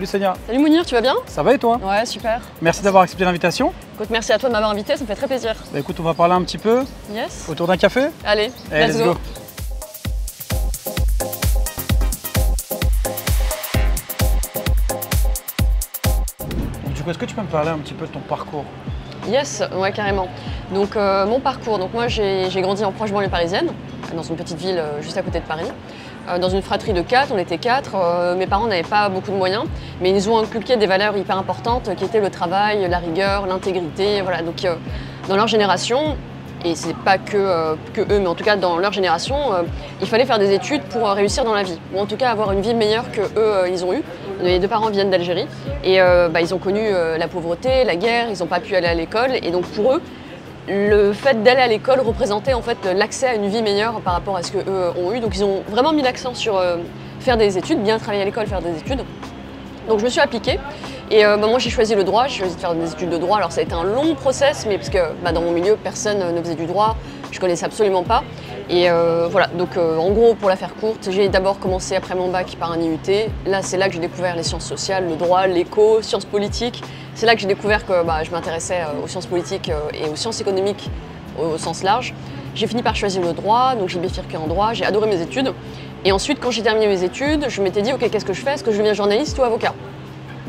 Salut Sonia. Salut Mounir, tu vas bien? Ça va et toi? Ouais, super. Merci d'avoir accepté l'invitation. Écoute, merci à toi de m'avoir invité, ça me fait très plaisir. Bah écoute, on va parler un petit peu Yes. autour d'un café. Allez, let's go. Du coup, est-ce que tu peux me parler un petit peu de ton parcours? Yes, ouais, carrément. Donc mon parcours, donc moi j'ai grandi en proche banlieue parisienne, dans une petite ville juste à côté de Paris. Dans une fratrie de 4, on était 4. Mes parents n'avaient pas beaucoup de moyens, mais ils nous ont inculqué des valeurs hyper importantes qui étaient le travail, la rigueur, l'intégrité. Voilà. Donc dans leur génération, et c'est pas que eux, mais en tout cas dans leur génération, il fallait faire des études pour réussir dans la vie, ou en tout cas avoir une vie meilleure que eux ils ont eu. Mes deux parents viennent d'Algérie et ils ont connu la pauvreté, la guerre, ils n'ont pas pu aller à l'école, et donc pour eux, le fait d'aller à l'école représentait en fait l'accès à une vie meilleure par rapport à ce qu'eux ont eu. Donc ils ont vraiment mis l'accent sur faire des études, bien travailler à l'école, faire des études. Donc je me suis appliquée et moi j'ai choisi le droit, j'ai choisi de faire des études de droit. Alors ça a été un long process, mais parce que dans mon milieu personne ne faisait du droit, je connaissais absolument pas. Et voilà, donc en gros pour la faire courte, j'ai d'abord commencé après mon bac par un IUT. Là c'est là que j'ai découvert les sciences sociales, le droit, l'éco, sciences politiques. C'est là que j'ai découvert que je m'intéressais aux sciences politiques et aux sciences économiques au sens large. J'ai fini par choisir le droit, donc j'ai bifurqué en droit, j'ai adoré mes études. Et ensuite, quand j'ai terminé mes études, je m'étais dit, ok, qu'est-ce que je fais? Est-ce que je deviens journaliste ou avocat?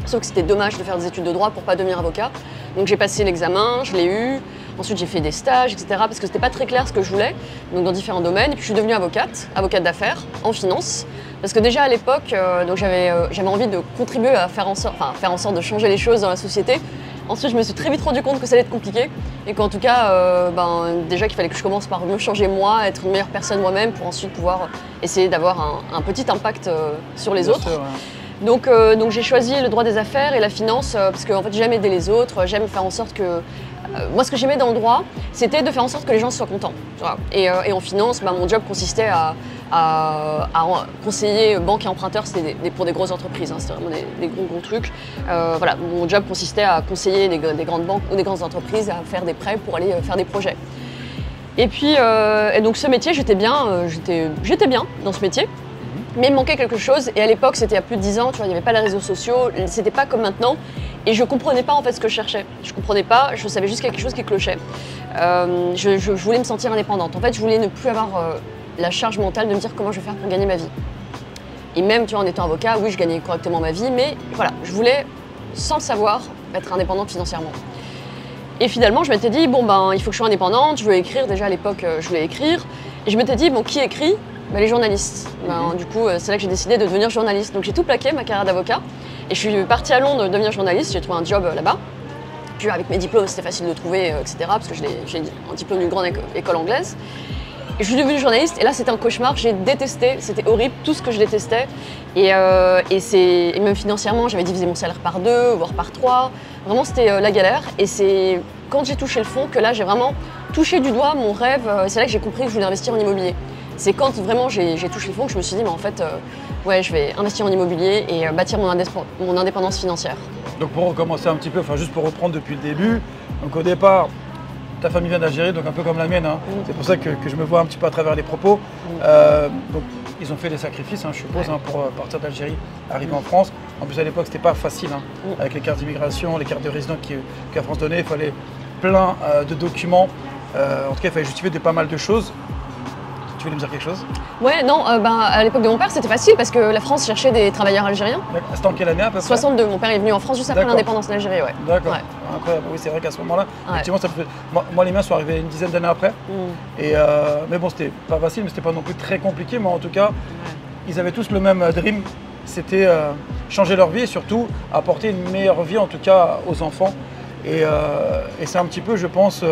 Sauf que c'était dommage de faire des études de droit pour pas devenir avocat. Donc j'ai passé l'examen, je l'ai eu. Ensuite, j'ai fait des stages, etc. parce que c'était pas très clair ce que je voulais, donc dans différents domaines. Et puis je suis devenue avocate d'affaires en finance. Parce que déjà à l'époque, j'avais envie de contribuer à faire en sorte de changer les choses dans la société. Ensuite, je me suis très vite rendu compte que ça allait être compliqué et qu'en tout cas, déjà qu'il fallait que je commence par me changer moi, être une meilleure personne moi-même pour ensuite pouvoir essayer d'avoir un petit impact sur les autres. Sûr, ouais. Donc j'ai choisi le droit des affaires et la finance parce que en fait, j'aime aider les autres, j'aime faire en sorte que... moi, ce que j'aimais dans le droit, c'était de faire en sorte que les gens soient contents. Voilà. Et en finance, mon job consistait à conseiller banques et emprunteurs, c'était pour des grosses entreprises, hein, c'était vraiment des gros trucs. Voilà, mon job consistait à conseiller des grandes banques ou des grandes entreprises à faire des prêts pour aller faire des projets. Et puis, et donc ce métier, j'étais bien dans ce métier. Mais il me manquait quelque chose, et à l'époque, c'était il y a plus de 10 ans, tu vois, il n'y avait pas les réseaux sociaux, c'était pas comme maintenant, et je comprenais pas en fait ce que je cherchais. Je comprenais pas, je savais juste quelque chose qui clochait. Je voulais me sentir indépendante. En fait, je voulais ne plus avoir la charge mentale de me dire comment je vais faire pour gagner ma vie. Et même, tu vois, en étant avocat, oui, je gagnais correctement ma vie, mais voilà, je voulais, sans le savoir, être indépendante financièrement. Et finalement, je m'étais dit, bon il faut que je sois indépendante, je veux écrire, déjà à l'époque, je voulais écrire, et je m'étais dit, bon, qui écrit? Les journalistes. Du coup, c'est là que j'ai décidé de devenir journaliste. Donc j'ai tout plaqué, ma carrière d'avocat, et je suis partie à Londres devenir journaliste. J'ai trouvé un job là-bas. Puis avec mes diplômes, c'était facile de trouver, etc. Parce que j'ai un diplôme d'une grande école anglaise. Et je suis devenue journaliste, et là c'était un cauchemar. J'ai détesté, c'était horrible, tout ce que je détestais. Et même financièrement, j'avais divisé mon salaire par 2, voire par 3. Vraiment, c'était la galère. Et c'est quand j'ai touché le fond que là, j'ai vraiment touché du doigt mon rêve. C'est là que j'ai compris que je voulais investir en immobilier. C'est quand vraiment j'ai touché le fond que je me suis dit, mais en fait, ouais, je vais investir en immobilier et bâtir mon indépendance financière. Donc pour recommencer un petit peu, enfin juste pour reprendre depuis le début, donc au départ, ta famille vient d'Algérie, donc un peu comme la mienne, hein. C'est pour ça que je me vois un petit peu à travers les propos. Donc ils ont fait des sacrifices, hein, je suppose, hein, pour partir d'Algérie, arriver en France. En plus à l'époque, c'était pas facile, hein, avec les cartes d'immigration, les cartes de résident que la France donnait, il fallait plein de documents. En tout cas, il fallait justifier de pas mal de choses. Tu voulais me dire quelque chose? Ouais, non, à l'époque de mon père, c'était facile parce que la France cherchait des travailleurs algériens. C'était en quelle année à peu près? 62, mon père est venu en France juste après l'indépendance d'Algérie, ouais. D'accord, ouais. Incroyable. Oui, c'est vrai qu'à ce moment-là, effectivement, ça peut... moi, les miens sont arrivés une dizaine d'années après. Mais bon, c'était pas facile, mais c'était pas non plus très compliqué. Mais en tout cas, ils avaient tous le même dream, c'était changer leur vie et surtout apporter une meilleure vie, en tout cas, aux enfants. Et c'est un petit peu, je pense...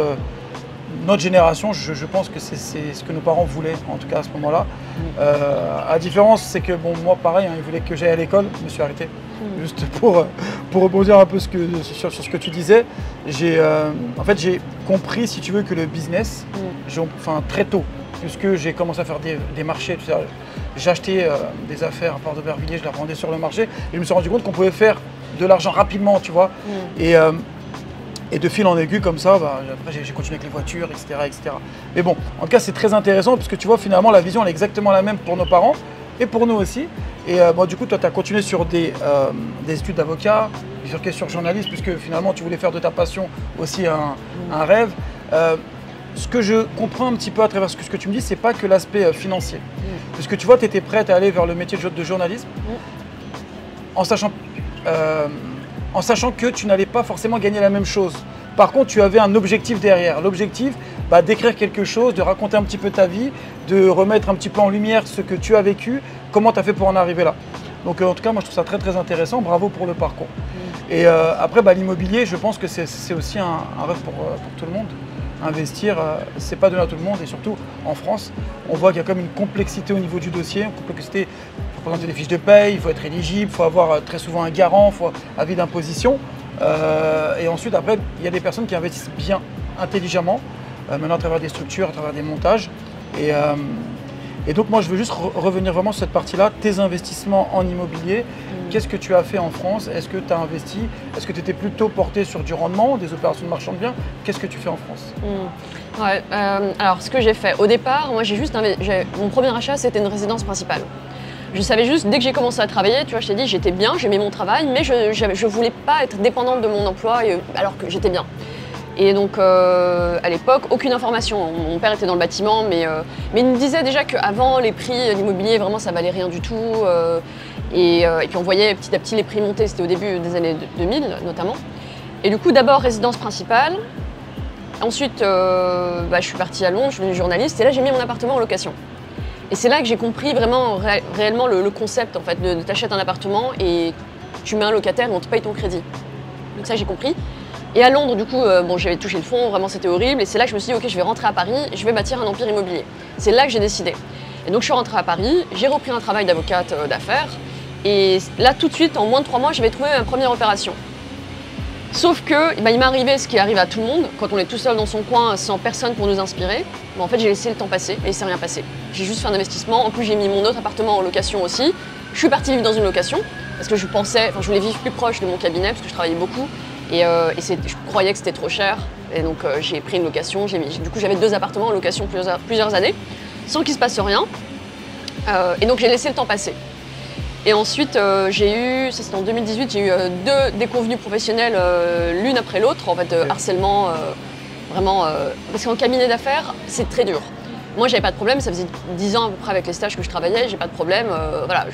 notre génération, je pense que c'est ce que nos parents voulaient, en tout cas à ce moment-là. La différence, c'est que bon, moi, pareil, hein, ils voulaient que j'aille à l'école, je me suis arrêté. Juste pour rebondir un peu sur ce que tu disais, en fait, j'ai compris, si tu veux, que le business, très tôt, puisque j'ai commencé à faire des marchés, j'ai acheté des affaires à Port d'Aubervilliers, je les revendais sur le marché, et je me suis rendu compte qu'on pouvait faire de l'argent rapidement, tu vois. Et de fil en aiguille comme ça, après j'ai continué avec les voitures, etc., etc. Mais bon, en tout cas c'est très intéressant parce que tu vois finalement la vision elle est exactement la même pour nos parents. et pour nous aussi. Et bon, du coup, toi, tu as continué sur des études d'avocat, sur journaliste, puisque finalement, tu voulais faire de ta passion aussi un rêve. Ce que je comprends un petit peu à travers ce que tu me dis, c'est pas que l'aspect financier. Puisque tu vois, tu étais prête à aller vers le métier de journalisme, en sachant que tu n'allais pas forcément gagner la même chose. Par contre, tu avais un objectif derrière. L'objectif, d'écrire quelque chose, de raconter un petit peu ta vie, de remettre un petit peu en lumière ce que tu as vécu, comment tu as fait pour en arriver là. Donc en tout cas, moi je trouve ça très très intéressant, bravo pour le parcours. Et après, l'immobilier, je pense que c'est aussi un rêve pour tout le monde. Investir, c'est pas donné à tout le monde, et surtout en France, on voit qu'il y a comme une complexité au niveau du dossier, une complexité, il faut présenter des fiches de paye, il faut être éligible, il faut avoir très souvent un garant, il faut avis d'imposition. Et ensuite, après, il y a des personnes qui investissent bien, intelligemment, maintenant à travers des structures, à travers des montages. Et donc moi, je veux juste revenir vraiment sur cette partie-là, tes investissements en immobilier. Qu'est-ce que tu as fait en France? Est-ce que tu as investi? Est-ce que tu étais plutôt porté sur du rendement, des opérations de marchand de biens? Qu'est-ce que tu fais en France? Ouais, alors, ce que j'ai fait, au départ, moi, mon premier achat, c'était une résidence principale. Je savais juste, dès que j'ai commencé à travailler, tu vois, je t'ai dit, j'étais bien, j'aimais mon travail, mais je voulais pas être dépendante de mon emploi alors que j'étais bien. Et donc, à l'époque, aucune information. Mon père était dans le bâtiment, mais il me disait déjà qu'avant, les prix de l'immobilier, vraiment, ça valait rien du tout. Et puis, on voyait petit à petit les prix monter. C'était au début des années 2000, notamment. Et du coup, d'abord, résidence principale. Ensuite, je suis partie à Londres, je suis devenue journaliste. Et là, j'ai mis mon appartement en location. Et c'est là que j'ai compris vraiment, réellement le concept, en fait, de t'achètes un appartement et tu mets un locataire et on te paye ton crédit. Donc ça, j'ai compris. Et à Londres, du coup, j'avais touché le fond, vraiment c'était horrible. Et c'est là que je me suis dit, ok, je vais rentrer à Paris et je vais bâtir un empire immobilier. C'est là que j'ai décidé. Et donc je suis rentrée à Paris, j'ai repris un travail d'avocate d'affaires. Et là, tout de suite, en moins de 3 mois, j'avais trouvé ma première opération. Sauf que, il m'est arrivé ce qui arrive à tout le monde, quand on est tout seul dans son coin, sans personne pour nous inspirer. En fait, j'ai laissé le temps passer et il s'est rien passé. J'ai juste fait un investissement. En plus, j'ai mis mon autre appartement en location aussi. Je suis partie vivre dans une location parce que je voulais vivre plus proche de mon cabinet parce que je travaillais beaucoup. Et je croyais que c'était trop cher. Et donc, j'ai pris une location. Du coup, j'avais 2 appartements en location plusieurs années, sans qu'il se passe rien. Et donc, j'ai laissé le temps passer. Et ensuite, ça c'était en 2018, j'ai eu 2 déconvenues professionnelles, l'une après l'autre, en fait, harcèlement, vraiment, parce qu'en cabinet d'affaires, c'est très dur. Moi, j'avais pas de problème, ça faisait 10 ans à peu près avec les stages que je travaillais, j'ai pas de problème, voilà,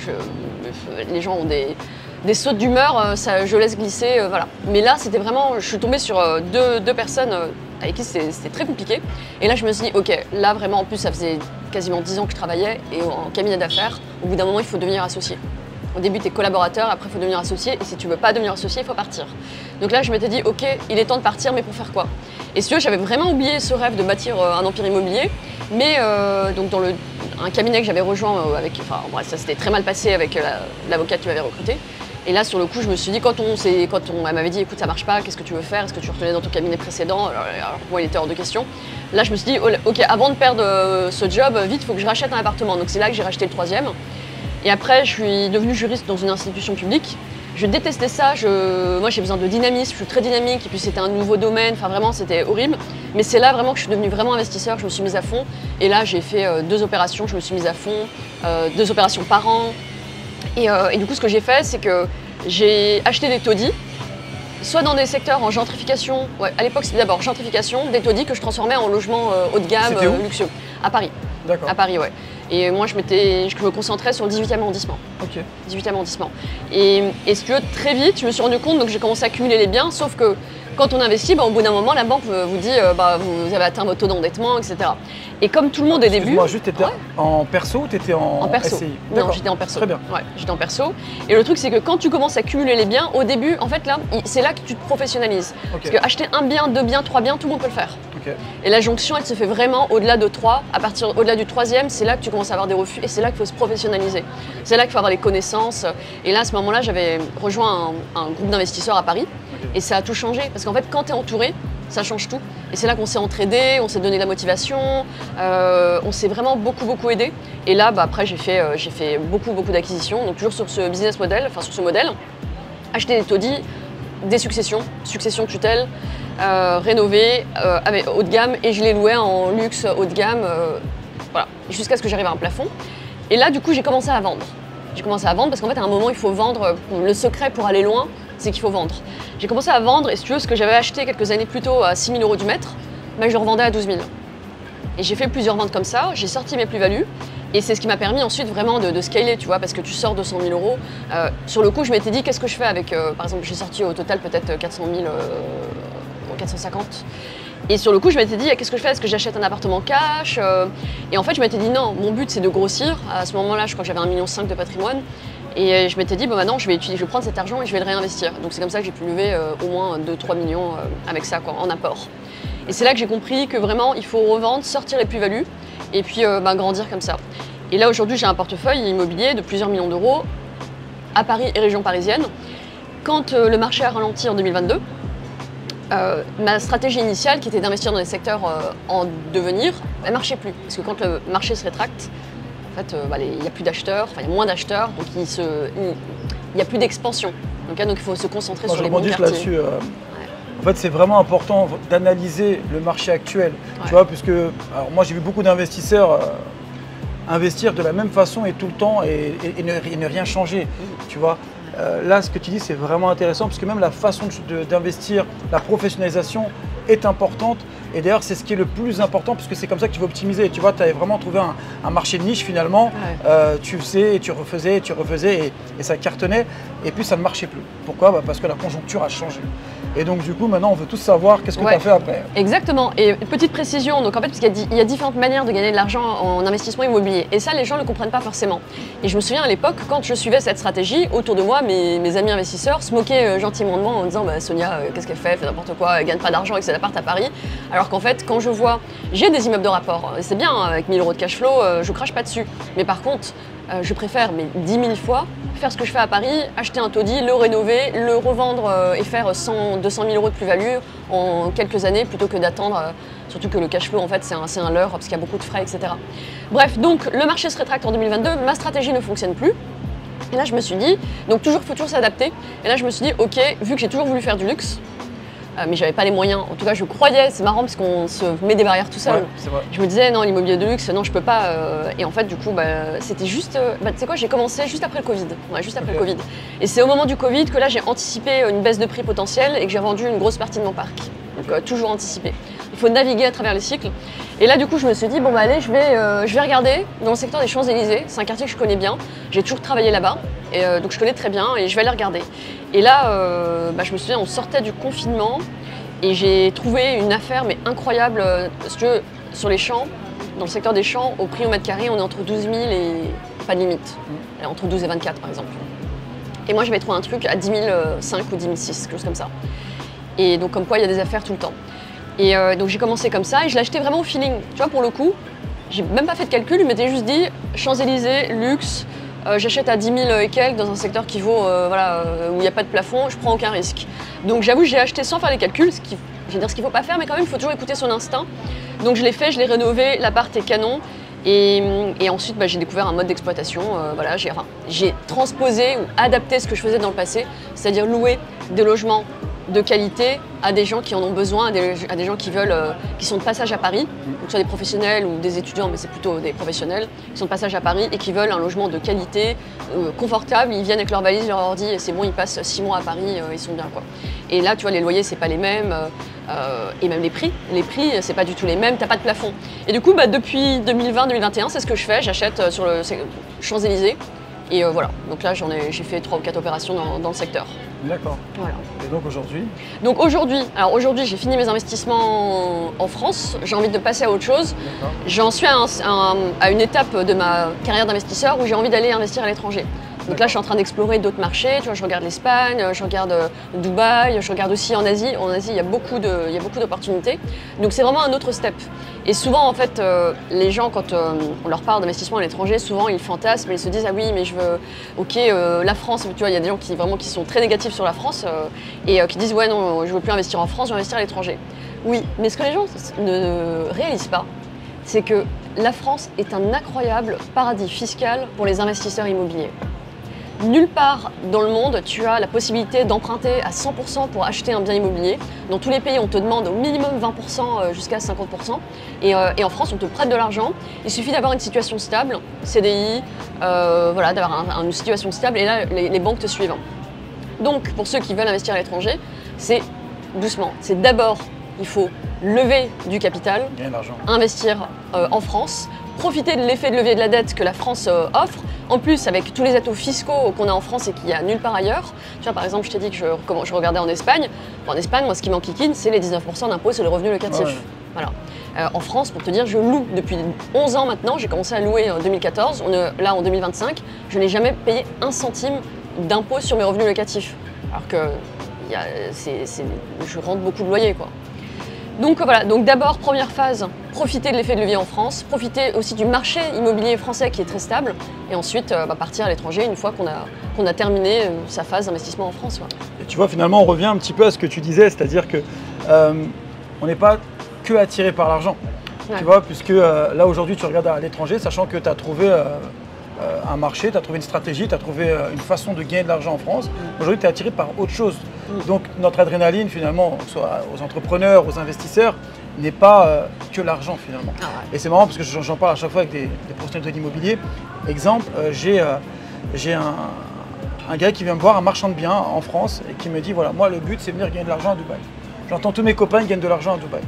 les gens ont des sautes d'humeur, je laisse glisser, voilà. Mais là, c'était vraiment, je suis tombée sur deux personnes avec qui c'était très compliqué. Et là, je me suis dit, ok, là vraiment, en plus, ça faisait quasiment 10 ans que je travaillais, et en cabinet d'affaires, au bout d'un moment, il faut devenir associé. Au début, tu es collaborateur, après, il faut devenir associé. Et si tu veux pas devenir associé, il faut partir. Donc là, je m'étais dit, ok, il est temps de partir, mais pour faire quoi? Et si tu veux, j'avais vraiment oublié ce rêve de bâtir un empire immobilier. Mais donc dans un cabinet que j'avais rejoint, ça s'était très mal passé avec l'avocate qui m'avait recruté. Et là, sur le coup, je me suis dit, elle m'avait dit, écoute, ça marche pas, qu'est-ce que tu veux faire? Est-ce que tu retournais dans ton cabinet précédent? Alors pour moi, il était hors de question. Là, je me suis dit, ok, avant de perdre ce job, vite, il faut que je rachète un appartement. Donc c'est là que j'ai racheté le 3e. Et après, je suis devenue juriste dans une institution publique. Je détestais ça. Moi, j'ai besoin de dynamisme. Je suis très dynamique. Et puis, c'était un nouveau domaine. Enfin, vraiment, c'était horrible. Mais c'est là vraiment que je suis devenue vraiment investisseur. Je me suis mise à fond. Et là, j'ai fait 2 opérations. Je me suis mise à fond. 2 opérations par an. Et du coup, ce que j'ai fait, c'est que j'ai acheté des taudis, soit dans des secteurs en gentrification. Ouais, à l'époque, c'était d'abord gentrification, des taudis que je transformais en logements haut de gamme, luxueux. À Paris. D'accord. À Paris, ouais. Et moi, je me concentrais sur le 18e arrondissement. Ok. 18e arrondissement. Et si tu veux, très vite, je me suis rendu compte, donc j'ai commencé à cumuler les biens, sauf que quand on investit, au bout d'un moment, la banque vous dit vous avez atteint votre taux d'endettement, etc. Et comme tout le monde au début… Moi, juste, t'étais en perso ou t'étais en perso. SCI? Non, j'étais en perso. Très bien. Ouais, j'étais en perso. Et le truc, c'est que quand tu commences à cumuler les biens, au début, en fait, là, c'est là que tu te professionnalises. Okay. Parce que acheter 1 bien, 2 biens, 3 biens, tout le monde peut le faire. Okay. Et la jonction, elle se fait vraiment au-delà de 3. Au-delà du 3e, c'est là que tu commences à avoir des refus et c'est là qu'il faut se professionnaliser. C'est là qu'il faut avoir les connaissances. Et là, à ce moment-là, j'avais rejoint un groupe d'investisseurs à Paris. Et ça a tout changé. Parce qu'en fait, quand tu es entouré, ça change tout. Et c'est là qu'on s'est entraidé, on s'est donné de la motivation, on s'est vraiment beaucoup aidé. Et là, après, j'ai fait beaucoup d'acquisitions. Donc toujours sur ce business model, enfin sur ce modèle. Acheter des taudis, des successions tutelle, rénover avec haut de gamme. Et je les louais en luxe haut de gamme, voilà, jusqu'à ce que j'arrive à un plafond. Et là, du coup, j'ai commencé à vendre. J'ai commencé à vendre parce qu'en fait, à un moment, il faut vendre. Le secret pour aller loin, c'est qu'il faut vendre. J'ai commencé à vendre et si tu veux, ce que j'avais acheté quelques années plus tôt à 6 000 € du mètre, ben, je le revendais à 12 000. Et j'ai fait plusieurs ventes comme ça, j'ai sorti mes plus-values. Et c'est ce qui m'a permis ensuite vraiment de scaler, tu vois, parce que tu sors 200 000 €. Sur le coup, je m'étais dit, qu'est-ce que je fais avec, par exemple, j'ai sorti au total peut-être 400 000, 450. Et sur le coup, je m'étais dit, qu'est-ce que je fais? Est-ce que j'achète un appartement cash? Et en fait, je m'étais dit, non, mon but, c'est de grossir. À ce moment-là, je crois que j'avais 1,5 million de patrimoine. Et je m'étais dit, bon, maintenant, je vais prendre cet argent et je vais le réinvestir. Donc, c'est comme ça que j'ai pu lever au moins 2-3 millions avec ça, quoi, en apport. Et c'est là que j'ai compris que vraiment, il faut revendre, sortir les plus-values et puis grandir comme ça. Et là, aujourd'hui, j'ai un portefeuille immobilier de plusieurs millions d'euros à Paris et région parisienne. Quand le marché a ralenti en 2022, ma stratégie initiale, qui était d'investir dans des secteurs en devenir, elle ne marchait plus. Parce que quand le marché se rétracte, en fait, il n'y a plus d'acheteurs, enfin il y a moins d'acheteurs, donc il n'y a plus d'expansion. Donc il faut se concentrer sur les bons quartiers. Là-dessus. En fait, c'est vraiment important d'analyser le marché actuel. Ouais. Tu vois, puisque alors moi j'ai vu beaucoup d'investisseurs investir de la même façon et tout le temps et ne rien changer. Tu vois. Là, ce que tu dis, c'est vraiment intéressant parce que même la façon d'investir, la professionnalisation est importante. Et d'ailleurs, c'est ce qui est le plus important puisque c'est comme ça que tu vas optimiser. Tu vois, tu avais vraiment trouvé un marché de niche finalement. Ouais. Tu faisais et tu refaisais et ça cartonnait. Et puis, ça ne marchait plus. Pourquoi? Parce que la conjoncture a changé. Et donc, du coup, maintenant, on veut tous savoir qu'est-ce que tu as fait après. Exactement. Et petite précision, donc en fait, parce qu'il y a différentes manières de gagner de l'argent en investissement immobilier. Et ça, les gens ne le comprennent pas forcément. Et je me souviens à l'époque, quand je suivais cette stratégie, autour de moi, mes amis investisseurs se moquaient gentiment de moi en me disant Sonia, qu'est-ce qu'elle fait n'importe quoi, elle gagne pas d'argent avec ses apparts à Paris. Alors qu'en fait, quand je vois, j'ai des immeubles de rapport, c'est bien, avec 1 000 € de cash flow, je crache pas dessus. Mais par contre, je préfère 10 000 fois faire ce que je fais à Paris, acheter un taudis, le rénover, le revendre et faire 100, 200 000 € de plus-value en quelques années plutôt que d'attendre, surtout que le cash flow en fait c'est un leurre parce qu'il y a beaucoup de frais, etc. Bref, donc le marché se rétracte en 2022, ma stratégie ne fonctionne plus. Et là je me suis dit, donc il faut toujours s'adapter. Et là je me suis dit, ok, vu que j'ai toujours voulu faire du luxe, mais j'avais pas les moyens. En tout cas, je croyais, c'est marrant parce qu'on se met des barrières tout seul. Ouais, je me disais, non, l'immobilier de luxe, non, je peux pas. Et en fait, du coup, c'était juste. Tu sais quoi, j'ai commencé juste après le Covid. Ouais, juste après le Covid. Et c'est au moment du Covid que là, j'ai anticipé une baisse de prix potentielle et que j'ai vendu une grosse partie de mon parc. Donc, toujours anticipé. Il faut naviguer à travers les cycles. Et là, du coup, je me suis dit, bon, allez, je vais regarder dans le secteur des Champs-Élysées. C'est un quartier que je connais bien. J'ai toujours travaillé là-bas. Et donc, je connais très bien et je vais aller regarder. Et là, je me souviens, on sortait du confinement et j'ai trouvé une affaire mais incroyable. Parce que sur les champs, dans le secteur des champs, au prix au mètre carré, on est entre 12 000 et pas de limite. Entre 12 et 24, par exemple. Et moi, j'avais trouvé un truc à 10 500 ou 10 600, quelque chose comme ça. Et donc, comme quoi, il y a des affaires tout le temps. Et donc j'ai commencé comme ça et je l'ai acheté vraiment au feeling. Tu vois, pour le coup, j'ai même pas fait de calcul, je m'étais juste dit Champs-Élysées, luxe, j'achète à 10 000 et quelques dans un secteur qui vaut, où il n'y a pas de plafond, je prends aucun risque. Donc j'avoue, j'ai acheté sans faire les calculs, je vais dire ce qu'il ne faut pas faire, mais quand même, il faut toujours écouter son instinct. Donc je l'ai fait, je l'ai rénové, l'appart est canon. Et ensuite, j'ai découvert un mode d'exploitation. J'ai transposé ou adapté ce que je faisais dans le passé, c'est-à-dire louer des logements de qualité à des gens qui en ont besoin, à des gens qui sont de passage à Paris, que ce soit des professionnels ou des étudiants, mais c'est plutôt des professionnels, qui sont de passage à Paris et qui veulent un logement de qualité, confortable. Ils viennent avec leur valise, leur ordi et c'est bon, ils passent 6 mois à Paris, ils sont bien, quoi. Et là, tu vois, les loyers, c'est pas les mêmes, et même les prix, c'est pas du tout les mêmes, t'as pas de plafond. Et du coup, depuis 2020-2021, c'est ce que je fais, j'achète sur le Champs-Élysées. Et voilà, donc là j'ai fait 3 ou 4 opérations dans le secteur. D'accord. Voilà. Et donc aujourd'hui? Donc aujourd'hui, j'ai fini mes investissements en France, j'ai envie de passer à autre chose. J'en suis à une étape de ma carrière d'investisseur où j'ai envie d'aller investir à l'étranger. Donc là, je suis en train d'explorer d'autres marchés. Tu vois, je regarde l'Espagne, je regarde Dubaï, je regarde aussi en Asie. En Asie, il y a beaucoup d'opportunités. Donc c'est vraiment un autre step. Et souvent, en fait, les gens, quand on leur parle d'investissement à l'étranger, souvent ils fantasment, ils se disent ah oui, mais je veux, ok, la France. Tu vois, il y a des gens qui sont très négatifs sur la France et qui disent ouais non, je veux plus investir en France, je veux investir à l'étranger. Oui, mais ce que les gens ne réalisent pas, c'est que la France est un incroyable paradis fiscal pour les investisseurs immobiliers. nulle part dans le monde, tu as la possibilité d'emprunter à 100% pour acheter un bien immobilier. Dans tous les pays, on te demande au minimum 20% jusqu'à 50%. Et en France, on te prête de l'argent. Il suffit d'avoir une situation stable, CDI, voilà, d'avoir une situation stable, et là, les banques te suivent. Donc, pour ceux qui veulent investir à l'étranger, c'est doucement. C'est d'abord, il faut lever du capital, investir en France, profiter de l'effet de levier de la dette que la France offre. En plus, avec tous les atouts fiscaux qu'on a en France et qu'il n'y a nulle part ailleurs. Tu vois, par exemple, je t'ai dit que je regardais en Espagne. En Espagne, moi, ce qui m'enquiquine, c'est les 19% d'impôt sur le revenu locatif. Ouais. Voilà. En France, pour te dire, je loue depuis 11 ans maintenant. J'ai commencé à louer en 2014. Là, en 2025, je n'ai jamais payé un centime d'impôt sur mes revenus locatifs. Alors que je rentre beaucoup de loyer, quoi. Donc voilà, donc d'abord, première phase, profiter de l'effet de levier en France, profiter aussi du marché immobilier français qui est très stable, et ensuite partir à l'étranger une fois qu'on a terminé sa phase d'investissement en France. Ouais. Et tu vois, finalement, on revient un petit peu à ce que tu disais, c'est-à-dire que on n'est pas que attiré par l'argent. Ouais. Tu vois, puisque là aujourd'hui, tu regardes à l'étranger, sachant que tu as trouvé un marché, tu as trouvé une stratégie, tu as trouvé une façon de gagner de l'argent en France. Aujourd'hui, tu es attiré par autre chose. Donc notre adrénaline, finalement, soit aux entrepreneurs, aux investisseurs, n'est pas que l'argent finalement. Ah ouais. Et c'est marrant parce que j'en parle à chaque fois avec des professionnels de l'immobilier. Exemple, j'ai un gars qui vient me voir, un marchand de biens en France, et qui me dit, voilà, moi le but c'est de venir gagner de l'argent à Dubaï. J'entends tous mes copains qui gagnent de l'argent à Dubaï.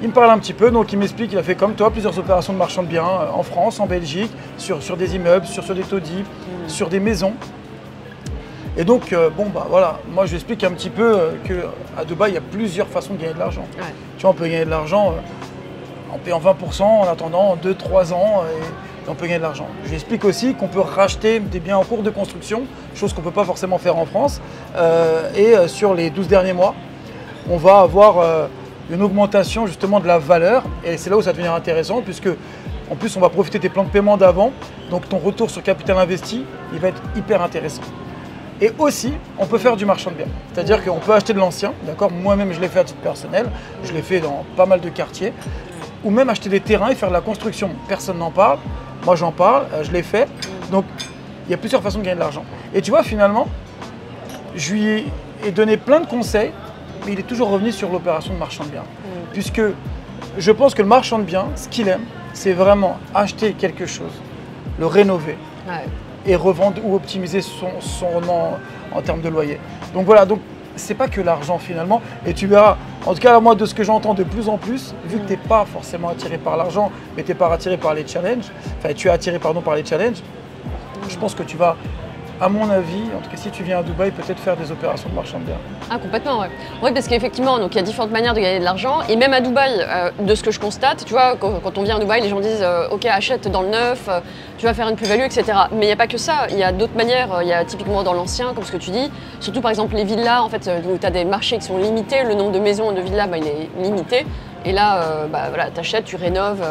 Il me parle un petit peu, donc il m'explique qu'il a fait comme toi plusieurs opérations de marchand de biens en France, en Belgique, sur des immeubles, sur des taudis, sur des maisons. Et donc, voilà, moi je lui explique un petit peu qu'à Dubaï, il y a plusieurs façons de gagner de l'argent. Ouais. Tu vois, on peut gagner de l'argent en payant 20% en attendant 2-3 ans, et on peut gagner de l'argent. Je lui explique aussi qu'on peut racheter des biens en cours de construction, chose qu'on ne peut pas forcément faire en France. Et sur les 12 derniers mois, on va avoir une augmentation justement de la valeur, et c'est là où ça va devenir intéressant, puisque en plus on va profiter des plans de paiement d'avant, donc ton retour sur capital investi, il va être hyper intéressant. Et aussi, on peut faire du marchand de biens, c'est-à-dire qu'on peut acheter de l'ancien, d'accord. Moi-même je l'ai fait à titre personnel, je l'ai fait dans pas mal de quartiers, ou même acheter des terrains et faire de la construction. Personne n'en parle, moi j'en parle, je l'ai fait, donc il y a plusieurs façons de gagner de l'argent. Et tu vois, finalement, je lui ai donné plein de conseils, mais il est toujours revenu sur l'opération de marchand de biens. Puisque je pense que le marchand de biens, ce qu'il aime, c'est vraiment acheter quelque chose, le rénover, et revendre ou optimiser son rendement en termes de loyer. Donc voilà, donc c'est pas que l'argent finalement. Et tu verras, en tout cas moi de ce que j'entends de plus en plus, vu que tu n'es pas forcément attiré par l'argent, mais tu n'es pas attiré par les challenges, enfin tu es attiré par les challenges, je pense que tu vas, à mon avis, en tout cas si tu viens à Dubaï, peut-être faire des opérations de marchand de biens. Ah, complètement, ouais. Oui, parce qu'effectivement, il y a différentes manières de gagner de l'argent. Et même à Dubaï, de ce que je constate, tu vois, quand on vient à Dubaï, les gens disent ok, achète dans le neuf, tu vas faire une plus-value, etc. Mais il n'y a pas que ça, il y a d'autres manières. Il y a typiquement dans l'ancien, comme ce que tu dis, surtout par exemple les villas, en fait, où tu as des marchés qui sont limités, le nombre de maisons et de villas, il est limité. Et là, voilà, tu achètes, tu rénoves.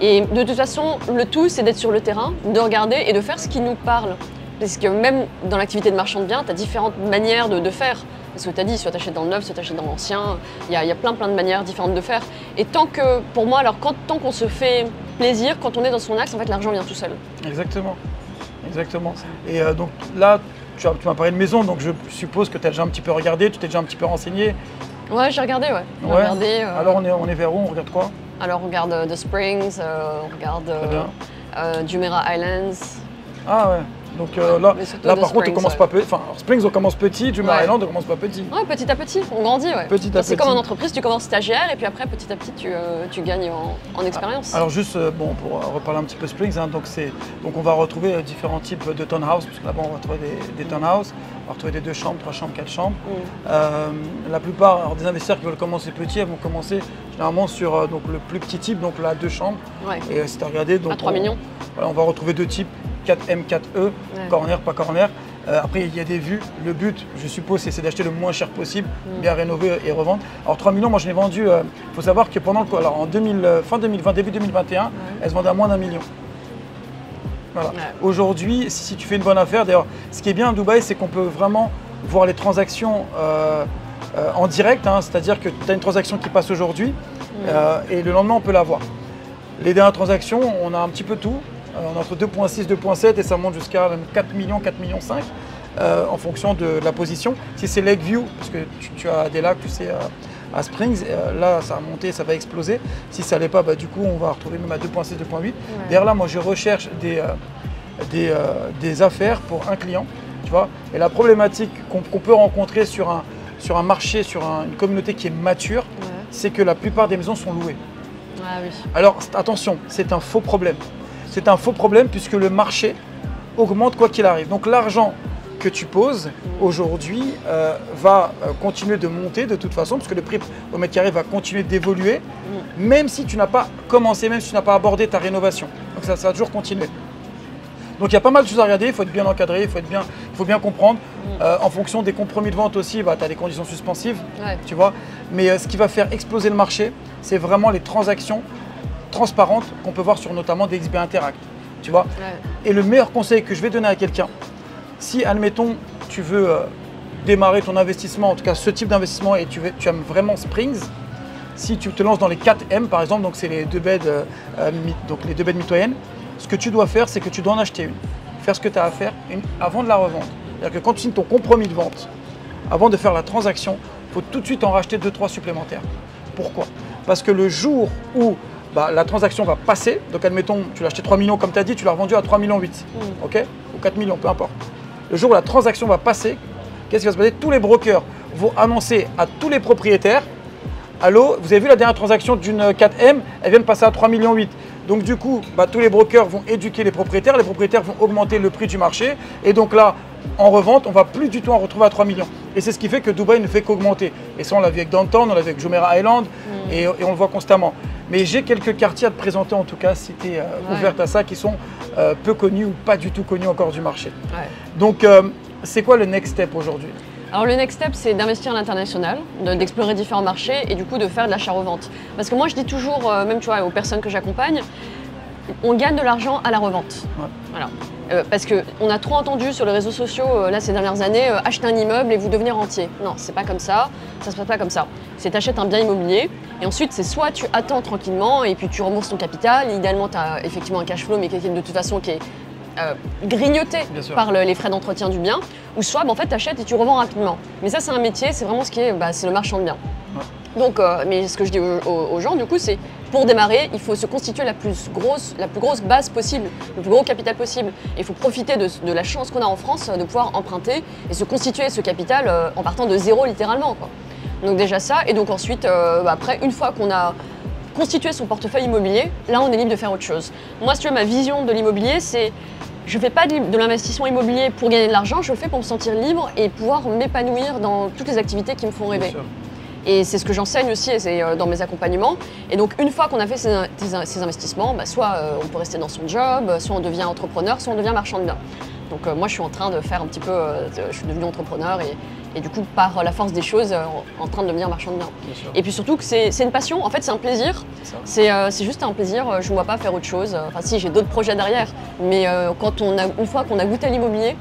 Et de toute façon, le tout, c'est d'être sur le terrain, de regarder et de faire ce qui nous parle. Parce que même dans l'activité de marchand de biens, tu as différentes manières de faire. Parce que tu as dit, soit tu achètes dans le neuf, soit tu achètes dans l'ancien. Il y a plein de manières différentes de faire. Et tant que, pour moi, tant qu'on se fait plaisir, quand on est dans son axe, en fait, l'argent vient tout seul. Exactement. Exactement. Et donc là, tu m'as parlé de maison, donc je suppose que tu as déjà un petit peu regardé, tu t'es déjà un petit peu renseigné. Ouais, j'ai regardé, ouais. Regardé, alors on est vers où? On regarde quoi? Alors on regarde The Springs, on regarde Jumeirah Islands. Ah ouais. Donc là par contre, on commence pas petit. Enfin, Springs, on commence petit, Jumeirah Island, on commence pas petit. Ouais, petit à petit, on grandit, ouais. Petit à petit. C'est comme en entreprise, tu commences stagiaire et puis après, petit à petit, tu gagnes en expérience. Alors juste, pour reparler un petit peu Springs, hein, donc on va retrouver différents types de townhouse, parce que là-bas, on va retrouver des townhouse, on va retrouver des 2 chambres, 3 chambres, 4 chambres. La plupart des investisseurs qui veulent commencer petit, elles vont commencer généralement sur donc, le plus petit type, donc là, 2 chambres. Ouais. Et si tu as regardé, donc, à 3 millions. Voilà, on va retrouver 2 types. 4M, 4E, corner, pas corner. Après, il y a des vues. Le but, je suppose, c'est d'acheter le moins cher possible, bien rénover et revendre. Alors 3 millions, moi je l'ai vendu. Il faut savoir que pendant en fin 2020, début 2021, elles se vendaient à moins d'1 million. Voilà. Aujourd'hui, si tu fais une bonne affaire, d'ailleurs, ce qui est bien à Dubaï, c'est qu'on peut vraiment voir les transactions en direct. Hein, c'est-à-dire que tu as une transaction qui passe aujourd'hui et le lendemain, on peut la voir. Les dernières transactions, on a un petit peu tout. On est entre 2,6, 2,7 et ça monte jusqu'à même 4 millions, 4 millions 5 en fonction de la position. Si c'est Lakeview, parce que tu as des lacs, tu sais, à Springs, là ça a monté, ça va exploser. Si ça n'allait pas, du coup on va retrouver même à 2,6, 2,8. Ouais. D'ailleurs là, moi je recherche des affaires pour un client, tu vois. Et la problématique qu'on peut rencontrer sur un marché, sur une communauté qui est mature, ouais, c'est que la plupart des maisons sont louées. Ah oui. Alors attention, c'est un faux problème. C'est un faux problème puisque le marché augmente quoi qu'il arrive. Donc l'argent que tu poses aujourd'hui va continuer de monter de toute façon, parce que le prix au mètre carré va continuer d'évoluer, même si tu n'as pas commencé, même si tu n'as pas abordé ta rénovation. Donc ça va toujours continuer. Donc il y a pas mal de choses à regarder, il faut être bien encadré, il faut bien comprendre. En fonction des compromis de vente aussi, tu as des conditions suspensives, ouais, tu vois. Mais ce qui va faire exploser le marché, c'est vraiment les transactions transparentes qu'on peut voir sur notamment DXB Interact, tu vois. Ouais. Et le meilleur conseil que je vais donner à quelqu'un, si, admettons, tu veux démarrer ton investissement, en tout cas ce type d'investissement, et tu aimes vraiment Springs, si tu te lances dans les 4M par exemple, donc c'est les deux beds mitoyennes, ce que tu dois faire, c'est que tu dois en acheter une. Faire ce que tu as à faire avant de la revendre. C'est-à-dire que quand tu signes ton compromis de vente, avant de faire la transaction, il faut tout de suite en racheter 2-3 supplémentaires. Pourquoi? Parce que le jour où la transaction va passer, donc admettons, tu l'as acheté 3 millions comme tu as dit, tu l'as revendu à 3,8 millions, ok? Ou 4 millions, peu importe. Le jour où la transaction va passer, qu'est-ce qui va se passer? Tous les brokers vont annoncer à tous les propriétaires, allô, vous avez vu la dernière transaction d'une 4M, elle vient de passer à 3,8 millions. Donc du coup, tous les brokers vont éduquer les propriétaires vont augmenter le prix du marché. Et donc là, en revente, on ne va plus du tout en retrouver à 3 millions. Et c'est ce qui fait que Dubaï ne fait qu'augmenter. Et ça, on l'a vu avec Downtown, on l'a vu avec Jumeirah Island, et on le voit constamment. Mais j'ai quelques quartiers à te présenter, en tout cas, si tu es ouverte à ça, qui sont peu connus ou pas du tout connus encore du marché. Ouais. Donc, c'est quoi le next step aujourd'hui? Alors le next step, c'est d'investir à l'international, d'explorer différents marchés et du coup de faire de l'achat-revente. Parce que moi, je dis toujours, même tu vois, aux personnes que j'accompagne, on gagne de l'argent à la revente. Ouais. Voilà. Parce qu'on a trop entendu sur les réseaux sociaux, là ces dernières années, acheter un immeuble et vous devenir rentier. Non, c'est pas comme ça, ça se passe pas comme ça. C'est t'achètes un bien immobilier et ensuite c'est soit tu attends tranquillement et puis tu rembourses ton capital, idéalement tu as effectivement un cash flow mais de toute façon qui est grignoté par les frais d'entretien du bien, ou soit en fait tu achètes et tu revends rapidement. Mais ça c'est un métier, c'est vraiment ce qui est, c'est le marchand de biens. Ouais. Donc, mais ce que je dis aux gens du coup c'est, pour démarrer, il faut se constituer la plus grosse base possible, le plus gros capital possible. Et il faut profiter de la chance qu'on a en France de pouvoir emprunter et se constituer ce capital en partant de zéro littéralement, quoi. Donc déjà ça, et donc ensuite, après, une fois qu'on a constitué son portefeuille immobilier, là on est libre de faire autre chose. Moi, si tu veux, ma vision de l'immobilier, c'est je ne fais pas de l'investissement immobilier pour gagner de l'argent, je le fais pour me sentir libre et pouvoir m'épanouir dans toutes les activités qui me font rêver. Et c'est ce que j'enseigne aussi dans mes accompagnements. Et donc une fois qu'on a fait ces investissements, soit on peut rester dans son job, soit on devient entrepreneur, soit on devient marchand de biens. Donc moi je suis en train de faire un petit peu, je suis devenue entrepreneur et du coup par la force des choses en train de devenir marchand de biens. Et puis surtout que c'est une passion, en fait c'est un plaisir, c'est juste un plaisir, je ne vois pas faire autre chose. Enfin si, j'ai d'autres projets derrière, mais une fois qu'on a goûté à l'immobilier,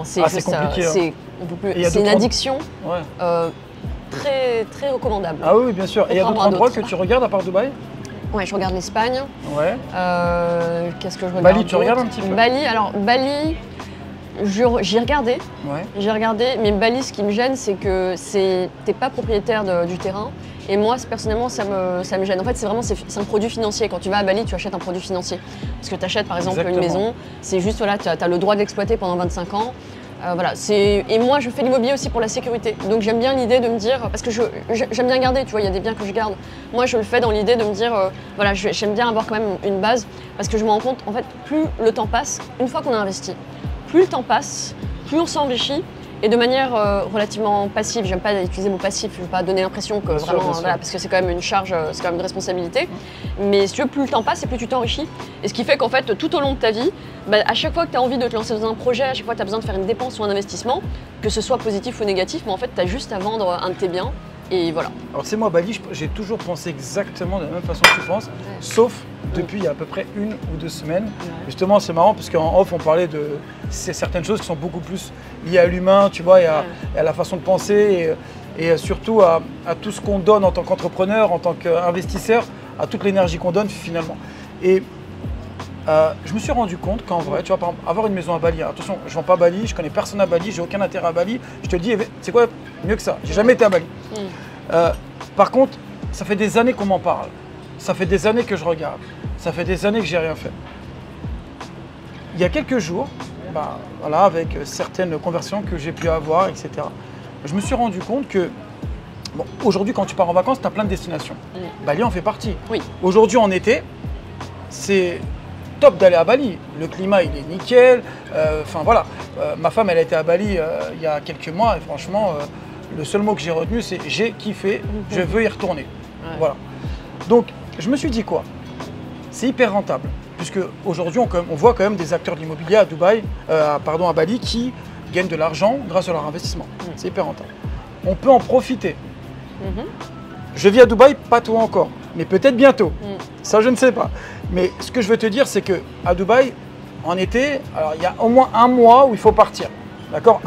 c'est une addiction. Ouais. Très, très recommandable. Ah oui, bien sûr. Et il y a d'autres endroits que tu regardes à part Dubaï? Ouais, je regarde l'Espagne. Ouais. Qu'est-ce que je regarde? Bali, tu regardes un petit peu? Bali, j'ai regardé. Ouais. J'ai regardé, mais Bali, ce qui me gêne, c'est que t'es pas propriétaire du terrain. Et moi, personnellement, ça me gêne. En fait, c'est un produit financier. Quand tu vas à Bali, tu achètes un produit financier. Parce que tu achètes, par exemple, une maison. C'est juste, voilà, tu as le droit de l'exploiter pendant 25 ans. Voilà, et moi je fais l'immobilier aussi pour la sécurité, donc j'aime bien l'idée de me dire, parce que j'aime bien garder, tu vois, il y a des biens que je garde, moi je le fais dans l'idée de me dire, voilà, j'aime bien avoir quand même une base, parce que je me rends compte, en fait, plus le temps passe, une fois qu'on a investi, plus le temps passe, plus on s'enrichit, et de manière relativement passive. J'aime pas utiliser le mot passif, je veux pas donner l'impression que vraiment, voilà, parce que c'est quand même une charge, c'est quand même une responsabilité. Mais si tu veux, plus le temps passe et plus tu t'enrichis. Et ce qui fait qu'en fait, tout au long de ta vie, à chaque fois que tu as envie de te lancer dans un projet, à chaque fois que tu as besoin de faire une dépense ou un investissement, que ce soit positif ou négatif, mais en fait, tu as juste à vendre un de tes biens. Et voilà. Alors c'est moi, Bali, j'ai toujours pensé exactement de la même façon que tu penses, sauf depuis il y a à peu près 1 ou 2 semaines. Justement, c'est marrant parce qu'en off, on parlait de certaines choses qui sont beaucoup plus liées à l'humain, tu vois, et à la façon de penser, et surtout à tout ce qu'on donne en tant qu'entrepreneur, en tant qu'investisseur, à toute l'énergie qu'on donne finalement. Et je me suis rendu compte qu'en vrai, tu vois, par exemple, avoir une maison à Bali, attention, je ne vends pas à Bali, je connais personne à Bali, j'ai aucun intérêt à Bali, je te le dis, c'est quoi mieux que ça? J'ai jamais été à Bali. Par contre, ça fait des années qu'on m'en parle, ça fait des années que je regarde, ça fait des années que j'ai rien fait. Il y a quelques jours, voilà, avec certaines conversations que j'ai pu avoir, etc., je me suis rendu compte que bon, aujourd'hui, quand tu pars en vacances, tu as plein de destinations. Bali en fait partie. Oui. Aujourd'hui, en été, c'est top d'aller à Bali. Le climat, il est nickel. Enfin voilà, ma femme, elle a été à Bali il y a quelques mois et franchement, le seul mot que j'ai retenu, c'est j'ai kiffé, je veux y retourner. Ouais. Voilà. Donc, je me suis dit quoi? C'est hyper rentable, puisque aujourd'hui, on voit quand même des acteurs de l'immobilier à Dubaï, à Bali, qui gagnent de l'argent grâce à leur investissement. C'est hyper rentable. On peut en profiter. Je vis à Dubaï, pas toi encore, mais peut-être bientôt. Ça, je ne sais pas. Mais ce que je veux te dire, c'est qu'à Dubaï, en été, alors il y a au moins un mois où il faut partir. D'accord?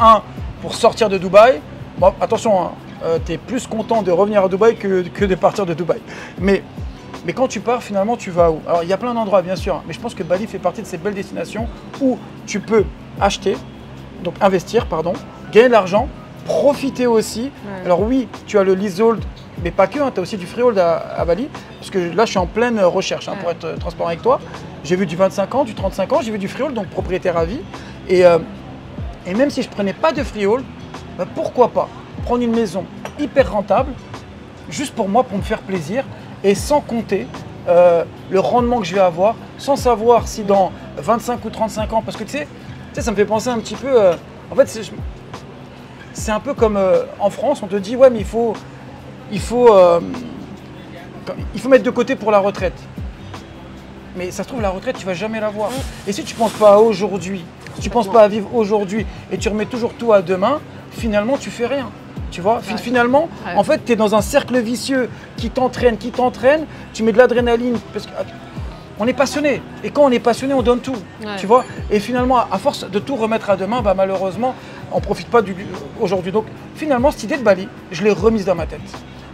Pour sortir de Dubaï. Bon, attention, hein, tu es plus content de revenir à Dubaï que de partir de Dubaï. Mais quand tu pars, finalement, tu vas où? Alors, il y a plein d'endroits, bien sûr, mais je pense que Bali fait partie de ces belles destinations où tu peux acheter, donc investir, pardon, gagner de l'argent, profiter aussi. Ouais. Alors oui, tu as le leasehold, mais pas que, hein, tu as aussi du freehold à Bali, parce que là, je suis en pleine recherche, hein, pour être transparent avec toi. J'ai vu du 25 ans, du 35 ans, j'ai vu du freehold, donc propriétaire à vie. Et même si je ne prenais pas de freehold, pourquoi pas prendre une maison hyper rentable, juste pour moi, pour me faire plaisir, et sans compter le rendement que je vais avoir, sans savoir si dans 25 ou 35 ans, parce que tu sais, ça me fait penser un petit peu, en fait, c'est un peu comme en France, on te dit, ouais, mais il faut mettre de côté pour la retraite. Mais ça se trouve, la retraite, tu ne vas jamais l'avoir. Et si tu ne penses pas à aujourd'hui, si tu ne penses pas à vivre aujourd'hui, et tu remets toujours tout à demain, finalement, tu fais rien. Tu vois, finalement, en fait, tu es dans un cercle vicieux qui t'entraîne, tu mets de l'adrénaline, parce qu'on est passionné. Et quand on est passionné, on donne tout, tu vois. Et finalement, à force de tout remettre à demain, malheureusement, on ne profite pas aujourd'hui. Donc, finalement, cette idée de Bali, je l'ai remise dans ma tête.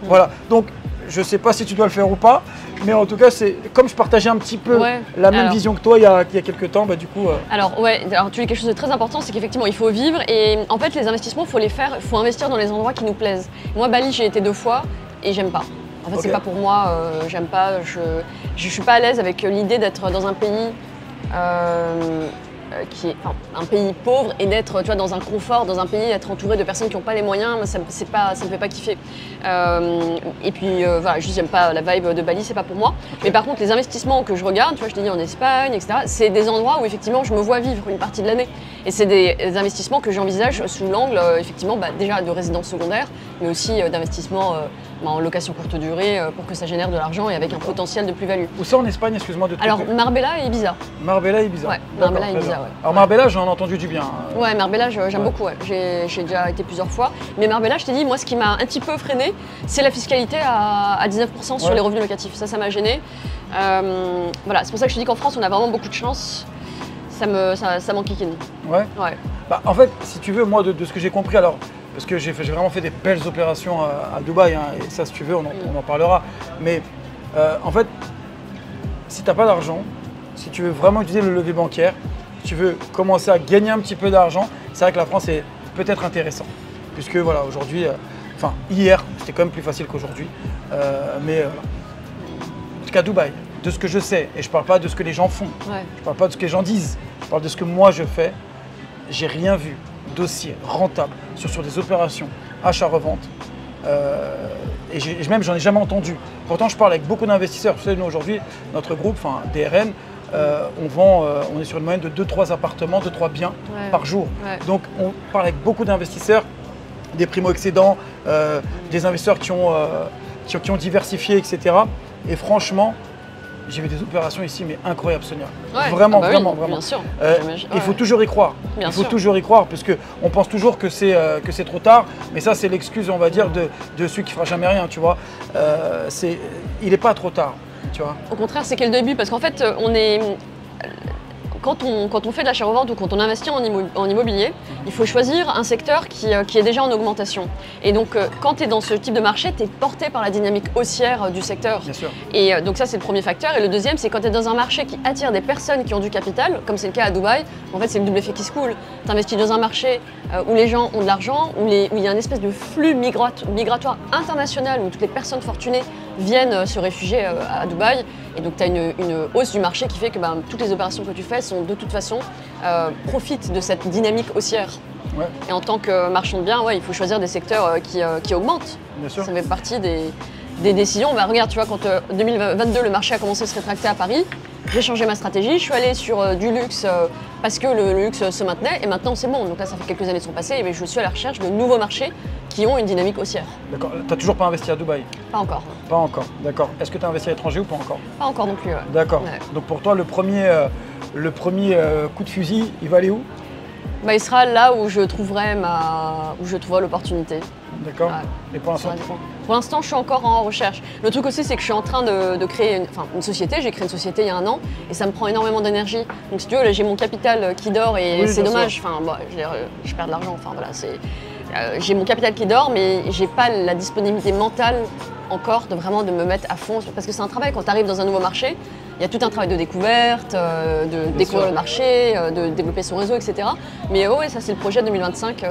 Voilà, donc, je ne sais pas si tu dois le faire ou pas, mais en tout cas, c'est comme je partageais un petit peu la même vision que toi il y a quelques temps, du coup… Alors tu dis quelque chose de très important, c'est qu'effectivement, il faut vivre et en fait, les investissements, il faut les faire, il faut investir dans les endroits qui nous plaisent. Moi, Bali, j'ai été 2 fois et j'aime pas. En fait, c'est pas pour moi, j'aime pas, je suis pas à l'aise avec l'idée d'être dans un pays qui est un pays pauvre et d'être, tu vois, dans un confort, dans un pays, être entouré de personnes qui n'ont pas les moyens, ça me fait pas kiffer. Et puis voilà, juste j'aime pas la vibe de Bali, c'est pas pour moi. Mais par contre, les investissements que je regarde, tu vois, je te dis en Espagne, etc., c'est des endroits où effectivement je me vois vivre une partie de l'année. Et c'est des investissements que j'envisage sous l'angle effectivement déjà de résidence secondaire, mais aussi d'investissement en location courte durée pour que ça génère de l'argent et avec un potentiel de plus-value. Où ça en Espagne, excuse-moi de te… Alors Marbella et Ibiza. Marbella et Ibiza. Ouais, Marbella et Ibiza. Ouais. Alors Marbella, j'en ai entendu du bien. Ouais, Marbella, j'aime beaucoup. Ouais. J'ai déjà été plusieurs fois. Mais Marbella, je t'ai dit, moi, ce qui m'a un petit peu freiné, c'est la fiscalité à 19% sur les revenus locatifs. Ça m'a gêné. Voilà, c'est pour ça que je te dis qu'en France, on a vraiment beaucoup de chance. Ça m'enquiquine. Ouais. En fait, si tu veux, moi, de ce que j'ai compris, alors, parce que j'ai vraiment fait des belles opérations à Dubaï, hein, et ça, si tu veux, on en parlera. Mais en fait, si tu n'as pas d'argent, si tu veux vraiment utiliser le levier bancaire, si tu veux commencer à gagner un petit peu d'argent, c'est vrai que la France est peut-être intéressant. Puisque voilà, aujourd'hui, hier, c'était quand même plus facile qu'aujourd'hui. Mais en tout cas, Dubaï, de ce que je sais, et je ne parle pas de ce que les gens font, je ne parle pas de ce que les gens disent, je parle de ce que moi je fais, j'ai rien vu dossier rentable sur des opérations achat-revente. Et même, j'en ai jamais entendu. Pourtant, je parle avec beaucoup d'investisseurs. Vous savez, nous, aujourd'hui, notre groupe, DRN, on est sur une moyenne de 2-3 appartements, 2-3 biens par jour. Donc, on parle avec beaucoup d'investisseurs, des primo-excédents, des investisseurs qui ont diversifié, etc. Et franchement, j'ai vu des opérations ici, mais incroyables, Sonia. Vraiment. Bien sûr. Il faut toujours y croire. Il faut toujours y croire, parce qu'on pense toujours que c'est trop tard. Mais ça, c'est l'excuse, on va dire, de celui qui fera jamais rien, tu vois. Il n'est pas trop tard, tu vois. Au contraire, c'est que le début, parce qu'en fait, quand on fait de l'achat-revente ou quand on investit en immobilier, il faut choisir un secteur qui est déjà en augmentation. Et donc, quand tu es dans ce type de marché, tu es porté par la dynamique haussière du secteur. Bien sûr. Et donc ça, c'est le premier facteur. Et le deuxième, c'est quand tu es dans un marché qui attire des personnes qui ont du capital, comme c'est le cas à Dubaï, en fait, c'est le double effet qui se coule. Tu investis dans un marché où les gens ont de l'argent, où il y a une espèce de flux migratoire international, où toutes les personnes fortunées viennent se réfugier à Dubaï. Et donc, tu as une hausse du marché qui fait que toutes les opérations que tu fais sont de toute façon profitent de cette dynamique haussière. Ouais. Et en tant que marchand de biens, il faut choisir des secteurs qui augmentent. Bien sûr. Ça fait partie des décisions. Regarde, tu vois, quand 2022, le marché a commencé à se rétracter à Paris, j'ai changé ma stratégie, je suis allée sur du luxe parce que le luxe se maintenait et maintenant c'est bon. Donc là, ça fait quelques années qui sont passées et je suis à la recherche de nouveaux marchés qui ont une dynamique haussière. D'accord. Tu n'as toujours pas investi à Dubaï? Pas encore. Pas encore, d'accord. Est-ce que tu as investi à l'étranger ou pas encore? Pas encore non plus. Ouais. D'accord. Ouais. Donc pour toi, le premier coup de fusil, il va aller où? Il sera là où je trouverai l'opportunité. D'accord. Ouais. Et pour l'instant? Pour l'instant, je suis encore en recherche. Le truc aussi, c'est que je suis en train de créer une société. J'ai créé une société il y a 1 an et ça me prend énormément d'énergie. Donc si tu veux, là, j'ai mon capital qui dort et c'est dommage. Je perds de l'argent. J'ai mon capital qui dort, mais j'ai pas la disponibilité mentale encore de me mettre à fond. Parce que c'est un travail quand tu arrives dans un nouveau marché. Il y a tout un travail de découverte, de découvrir le marché, de développer son réseau, etc. Mais ça c'est le projet 2025.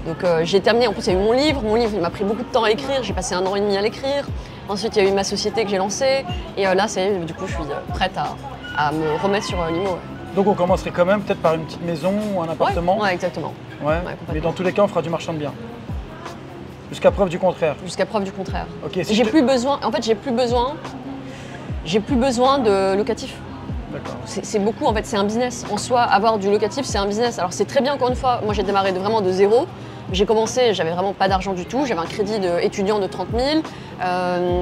Donc j'ai terminé, en plus il y a eu mon livre il m'a pris beaucoup de temps à écrire, j'ai passé 1 an et demi à l'écrire. Ensuite il y a eu ma société que j'ai lancée et là du coup je suis prête à me remettre sur l'IMO. Ouais. Donc on commencerait quand même peut-être par une petite maison ou un appartement? Ouais, exactement. Ouais. Mais dans tous les cas on fera du marchand de biens. Jusqu'à preuve du contraire. Jusqu'à preuve du contraire. Okay, j'ai plus besoin de locatif. D'accord. C'est beaucoup, en fait, c'est un business. En soi, avoir du locatif, c'est un business. Alors c'est très bien, encore une fois, moi j'ai démarré vraiment de zéro. J'ai commencé, j'avais vraiment pas d'argent du tout. J'avais un crédit étudiant de 30 000.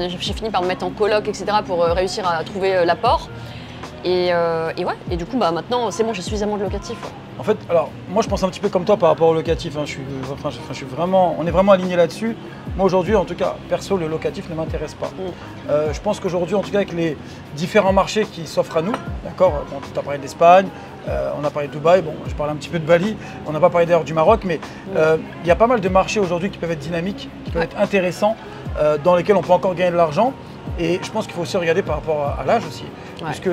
J'ai fini par me mettre en coloc, etc. pour réussir à trouver l'apport. Et du coup, maintenant, c'est bon, j'ai suffisamment de locatif. Ouais. En fait, alors, moi je pense un petit peu comme toi par rapport au locatif. On est vraiment aligné là-dessus. Moi aujourd'hui, en tout cas, perso, le locatif ne m'intéresse pas. Je pense qu'aujourd'hui, en tout cas, avec les différents marchés qui s'offrent à nous, d'accord, tu as parlé d'Espagne, on a parlé de Dubaï, bon, je parle un petit peu de Bali, on n'a pas parlé d'ailleurs du Maroc, mais il y a pas mal de marchés aujourd'hui qui peuvent être dynamiques, qui peuvent être intéressants, dans lesquels on peut encore gagner de l'argent. Et je pense qu'il faut aussi regarder par rapport à l'âge aussi. Ouais. Puisque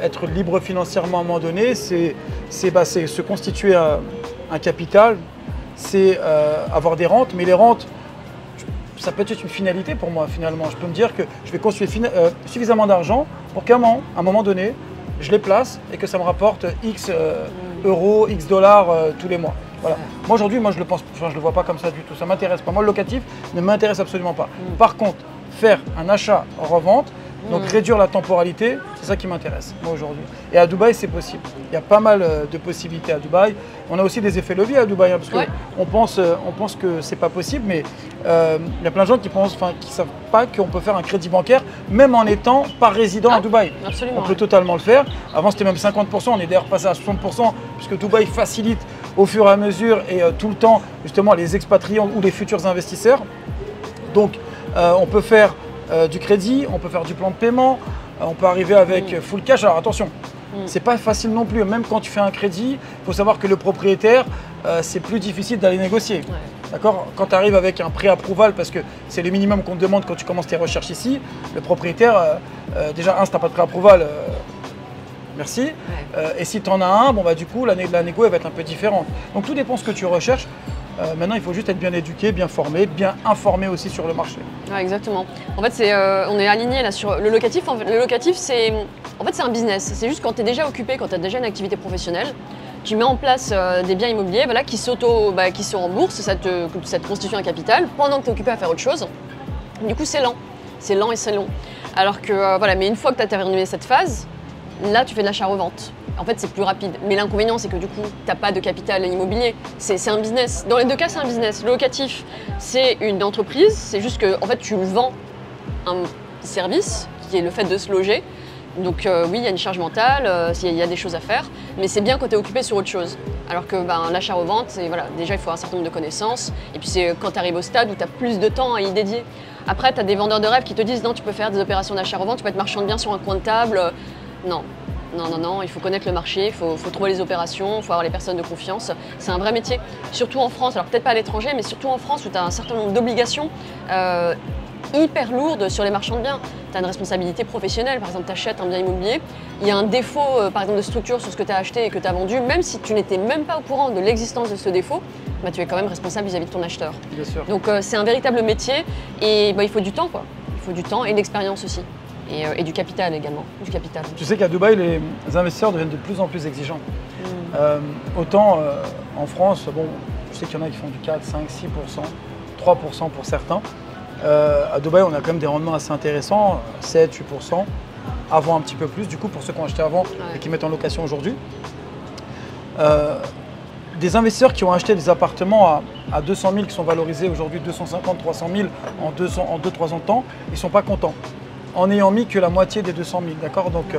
être libre financièrement à un moment donné, c'est se constituer un capital, c'est avoir des rentes, mais les rentes, ça peut être une finalité pour moi finalement. Je peux me dire que je vais construire suffisamment d'argent pour qu'à un moment donné, je les place et que ça me rapporte X euros, X dollars tous les mois. Voilà. Moi aujourd'hui, je le vois pas comme ça du tout. Ça m'intéresse pas. Moi, le locatif ne m'intéresse absolument pas. Par contre, faire un achat en revente, donc réduire la temporalité, c'est ça qui m'intéresse, moi aujourd'hui. Et à Dubaï, c'est possible. Il y a pas mal de possibilités à Dubaï. On a aussi des effets leviers à Dubaï, parce qu'on pense que c'est pas possible, mais il y a plein de gens qui savent pas qu'on peut faire un crédit bancaire, même en étant pas résident à Dubaï. Absolument, on peut totalement le faire. Avant, c'était même 50%, on est d'ailleurs passé à 60%, puisque Dubaï facilite au fur et à mesure et tout le temps, justement, les expatriants ou les futurs investisseurs. Donc, on peut faire du crédit, on peut faire du plan de paiement, on peut arriver avec full cash. Alors attention, c'est pas facile non plus. Même quand tu fais un crédit, il faut savoir que le propriétaire, c'est plus difficile d'aller négocier. Ouais. D'accord ? Quand tu arrives avec un pré-approval, parce que c'est le minimum qu'on te demande quand tu commences tes recherches ici, le propriétaire, déjà, si tu n'as pas de pré-approval, merci. Ouais. Et si tu en as un, du coup, la négo elle va être un peu différente. Donc tout dépend de ce que tu recherches. Maintenant, il faut juste être bien éduqué, bien formé, bien informé aussi sur le marché. Ouais, exactement. En fait, on est aligné là sur le locatif. En fait, le locatif, c'est un business. C'est juste quand tu es déjà occupé, quand tu as déjà une activité professionnelle, tu mets en place des biens immobiliers qui se remboursent, ça te constitue un capital pendant que tu es occupé à faire autre chose. Du coup, c'est lent. C'est lent et c'est long. Alors que, mais une fois que tu as terminé cette phase, là, tu fais de l'achat-revente. En fait, c'est plus rapide. Mais l'inconvénient, c'est que du coup, tu n'as pas de capital immobilier. C'est un business. Dans les deux cas, c'est un business. Le locatif, c'est une entreprise. C'est juste que, en fait, tu vends un service qui est le fait de se loger. Donc oui, il y a une charge mentale, il y a des choses à faire. Mais c'est bien quand tu es occupé sur autre chose. Alors que l'achat-revente, déjà, il faut un certain nombre de connaissances. Et puis, c'est quand tu arrives au stade où tu as plus de temps à y dédier. Après, tu as des vendeurs de rêve qui te disent non, tu peux faire des opérations d'achat-revente, tu peux être marchand de biens sur un coin de table. Non. non, il faut connaître le marché, il faut trouver les opérations, il faut avoir les personnes de confiance. C'est un vrai métier, surtout en France, alors peut-être pas à l'étranger, mais surtout en France où tu as un certain nombre d'obligations hyper lourdes sur les marchands de biens. Tu as une responsabilité professionnelle, par exemple tu achètes un bien immobilier, il y a un défaut par exemple de structure sur ce que tu as acheté et que tu as vendu, même si tu n'étais même pas au courant de l'existence de ce défaut, bah, tu es quand même responsable vis-à-vis de ton acheteur. Bien sûr. Donc c'est un véritable métier et bah, il faut du temps quoi. Il faut du temps et de l'expérience aussi. Et du capital également. Du capital. Tu sais qu'à Dubaï, les investisseurs deviennent de plus en plus exigeants. Autant en France, bon, je sais qu'il y en a qui font du 4, 5, 6%, 3% pour certains. À Dubaï, on a quand même des rendements assez intéressants, 7, 8%, avant un petit peu plus, du coup, pour ceux qui ont acheté avant et qui mettent en location aujourd'hui. Des investisseurs qui ont acheté des appartements à 200 000 qui sont valorisés aujourd'hui 250, 300 000 en 2-3 ans de temps, ils ne sont pas contents. En n'ayant mis que la moitié des 200 000, d'accord? Donc,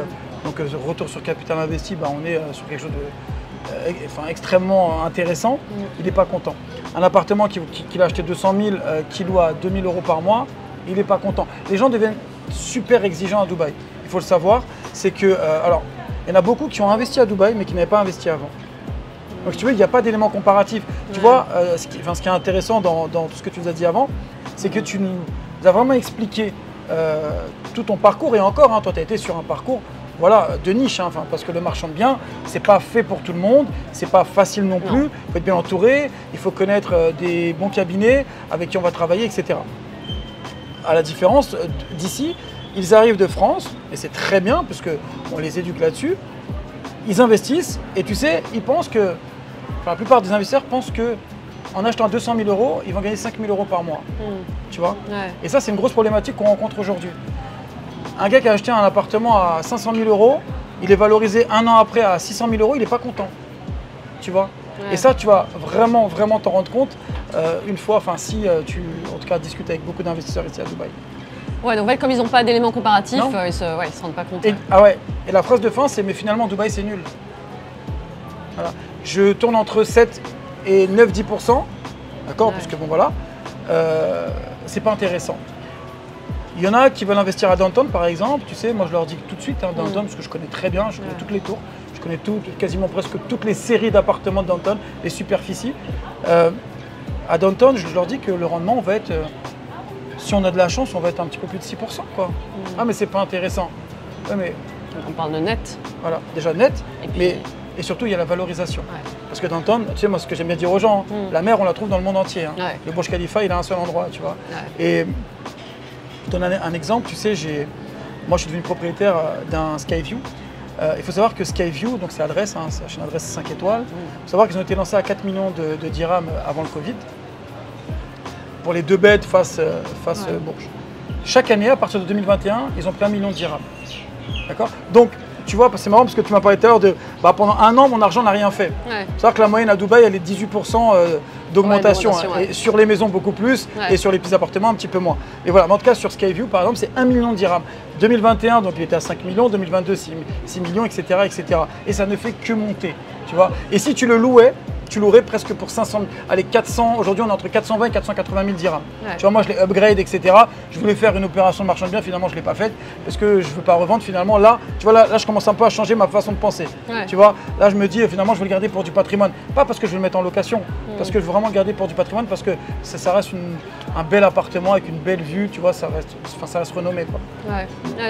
retour sur capital investi, bah, on est sur quelque chose de extrêmement intéressant. Il n'est pas content. Un appartement qu'il a acheté 200 000, qui loue à 2 000 € par mois, il n'est pas content. Les gens deviennent super exigeants à Dubaï. Il faut le savoir, c'est que, alors, il y en a beaucoup qui ont investi à Dubaï, mais qui n'avaient pas investi avant. Donc, tu vois, il n'y a pas d'élément comparatif. Tu vois, ce qui est intéressant dans tout ce que tu nous as dit avant, c'est que tu nous as vraiment expliqué tout ton parcours. Et encore, hein, toi, tu as été sur un parcours de niche, hein, parce que le marchand de biens, c'est pas fait pour tout le monde, c'est pas facile non plus. Il faut être bien entouré, il faut connaître des bons cabinets avec qui on va travailler, etc. À la différence d'ici, ils arrivent de France, et c'est très bien, parce qu'on les éduque là-dessus. Ils investissent, et tu sais, ils pensent que, la plupart des investisseurs pensent que en achetant 200 000 €, ils vont gagner 5 000 € par mois. Tu vois? Et ça, c'est une grosse problématique qu'on rencontre aujourd'hui. Un gars qui a acheté un appartement à 500 000 €, il est valorisé un an après à 600 000 €, il n'est pas content. Tu vois? Et ça, tu vas vraiment t'en rendre compte une fois, si tu, en tout cas, discutes avec beaucoup d'investisseurs ici à Dubaï. Ouais, donc comme ils n'ont pas d'éléments comparatifs, ils ne se rendent pas compte. Et la phrase de fin, c'est « mais finalement, Dubaï, c'est nul ». Voilà. Je tourne entre 7 et 9-10%, d'accord, parce que bon voilà, c'est pas intéressant. Il y en a qui veulent investir à Downtown par exemple, tu sais, moi je leur dis tout de suite, Downtown, parce que je connais très bien, je connais toutes les tours, je connais quasiment presque toutes les séries d'appartements de Downtown, les superficies. À Downtown, je leur dis que le rendement va être, si on a de la chance, on va être un petit peu plus de 6%, quoi. Ah mais c'est pas intéressant. Ouais, mais on parle de net. Voilà, déjà net, et surtout il y a la valorisation. Parce que Downtown, tu sais, moi ce que j'aime bien dire aux gens, la mer on la trouve dans le monde entier. Hein. Le Burj Khalifa il a un seul endroit, tu vois. Et je te donne un exemple, tu sais, moi je suis devenu propriétaire d'un Skyview. Il faut savoir que Skyview, donc c'est Adresse, hein, c'est une adresse 5 étoiles. Il faut savoir qu'ils ont été lancés à 4 millions de dirhams avant le Covid. Pour les 2 beds face Bourges. Chaque année, à partir de 2021, ils ont pris 1 million de dirhams. D'accord? Donc, tu vois, c'est marrant parce que tu m'as parlé tout à l'heure de pendant un an, mon argent n'a rien fait. C'est-à-dire que la moyenne à Dubaï, elle est 18% d'augmentation. Et sur les maisons, beaucoup plus. Et sur les petits appartements, un petit peu moins. Et voilà, mais en tout cas, sur Skyview, par exemple, c'est 1 million de dirhams. 2021, donc il était à 5 millions. 2022, 6 millions, etc., etc. Et ça ne fait que monter. Tu vois? Et si tu le louais, tu louerais presque pour 500 000, allez 400, aujourd'hui on est entre 420 et 480 000 dirhams. Tu vois, moi je l'ai upgrade, etc. Je voulais faire une opération de marchand de biens, finalement je ne l'ai pas faite parce que je ne veux pas revendre. Finalement là, tu vois, là je commence un peu à changer ma façon de penser. Tu vois, là je me dis finalement je veux le garder pour du patrimoine. Pas parce que je veux le mettre en location, parce que je veux vraiment le garder pour du patrimoine, parce que ça reste un bel appartement avec une belle vue, tu vois, ça reste renommé, quoi.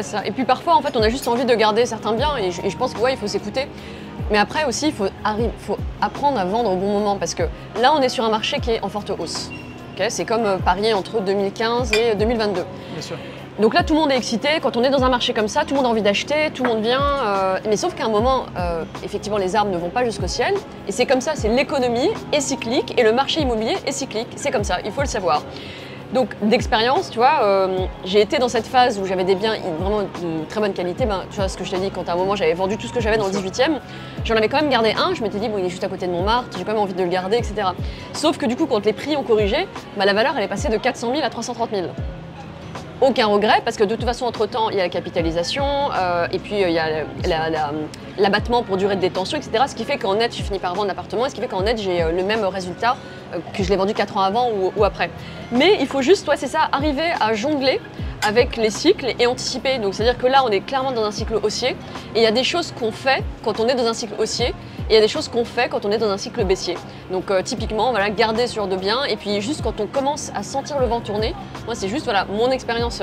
Ça. Et puis parfois en fait on a juste envie de garder certains biens et je pense qu'il faut s'écouter. Mais après aussi, il faut apprendre à vendre au bon moment parce que là, on est sur un marché qui est en forte hausse. C'est comme parier entre 2015 et 2022. Bien sûr. Donc là, tout le monde est excité. Quand on est dans un marché comme ça, tout le monde a envie d'acheter, tout le monde vient. Mais sauf qu'à un moment, effectivement, les arbres ne vont pas jusqu'au ciel. Et c'est comme ça, c'est l'économie est cyclique et le marché immobilier est cyclique. C'est comme ça, il faut le savoir. Donc d'expérience, tu vois, j'ai été dans cette phase où j'avais des biens vraiment de très bonne qualité. Tu vois ce que je t'ai dit, quand à un moment j'avais vendu tout ce que j'avais dans le 18e, j'en avais quand même gardé un, je m'étais dit bon il est juste à côté de Montmartre, j'ai quand même envie de le garder, etc. Sauf que du coup quand les prix ont corrigé, la valeur elle est passée de 400 000 à 330 000. aucun regret parce que de toute façon, entre-temps, il y a la capitalisation et puis il y a l'abattement pour durée de détention, etc. Ce qui fait qu'en net, je finis par vendre l'appartement et ce qui fait qu'en net, j'ai le même résultat que je l'ai vendu 4 ans avant ou après. Mais il faut juste, c'est ça, arriver à jongler avec les cycles et anticiper. Donc c'est-à-dire que là, on est clairement dans un cycle haussier et il y a des choses qu'on fait quand on est dans un cycle haussier et il y a des choses qu'on fait quand on est dans un cycle baissier. Donc typiquement, voilà, garder sur de biens et puis juste quand on commence à sentir le vent tourner, moi c'est juste voilà, mon expérience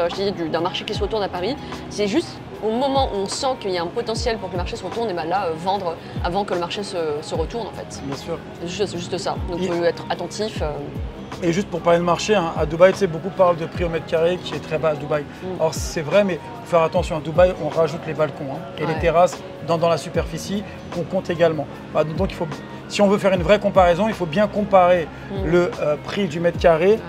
d'un marché qui se retourne à Paris, c'est juste au moment où on sent qu'il y a un potentiel pour que le marché se retourne, et ben là, vendre avant que le marché se retourne en fait. Bien sûr. C'est juste ça. Donc il faut être attentif. Et juste pour parler de marché, hein, à Dubaï, tu sais, beaucoup parlent de prix au mètre carré qui est très bas à Dubaï. Alors c'est vrai, mais il faut faire attention, à Dubaï, on rajoute les balcons et les terrasses dans la superficie qu'on compte également. Donc il faut, si on veut faire une vraie comparaison, il faut bien comparer le prix du mètre carré.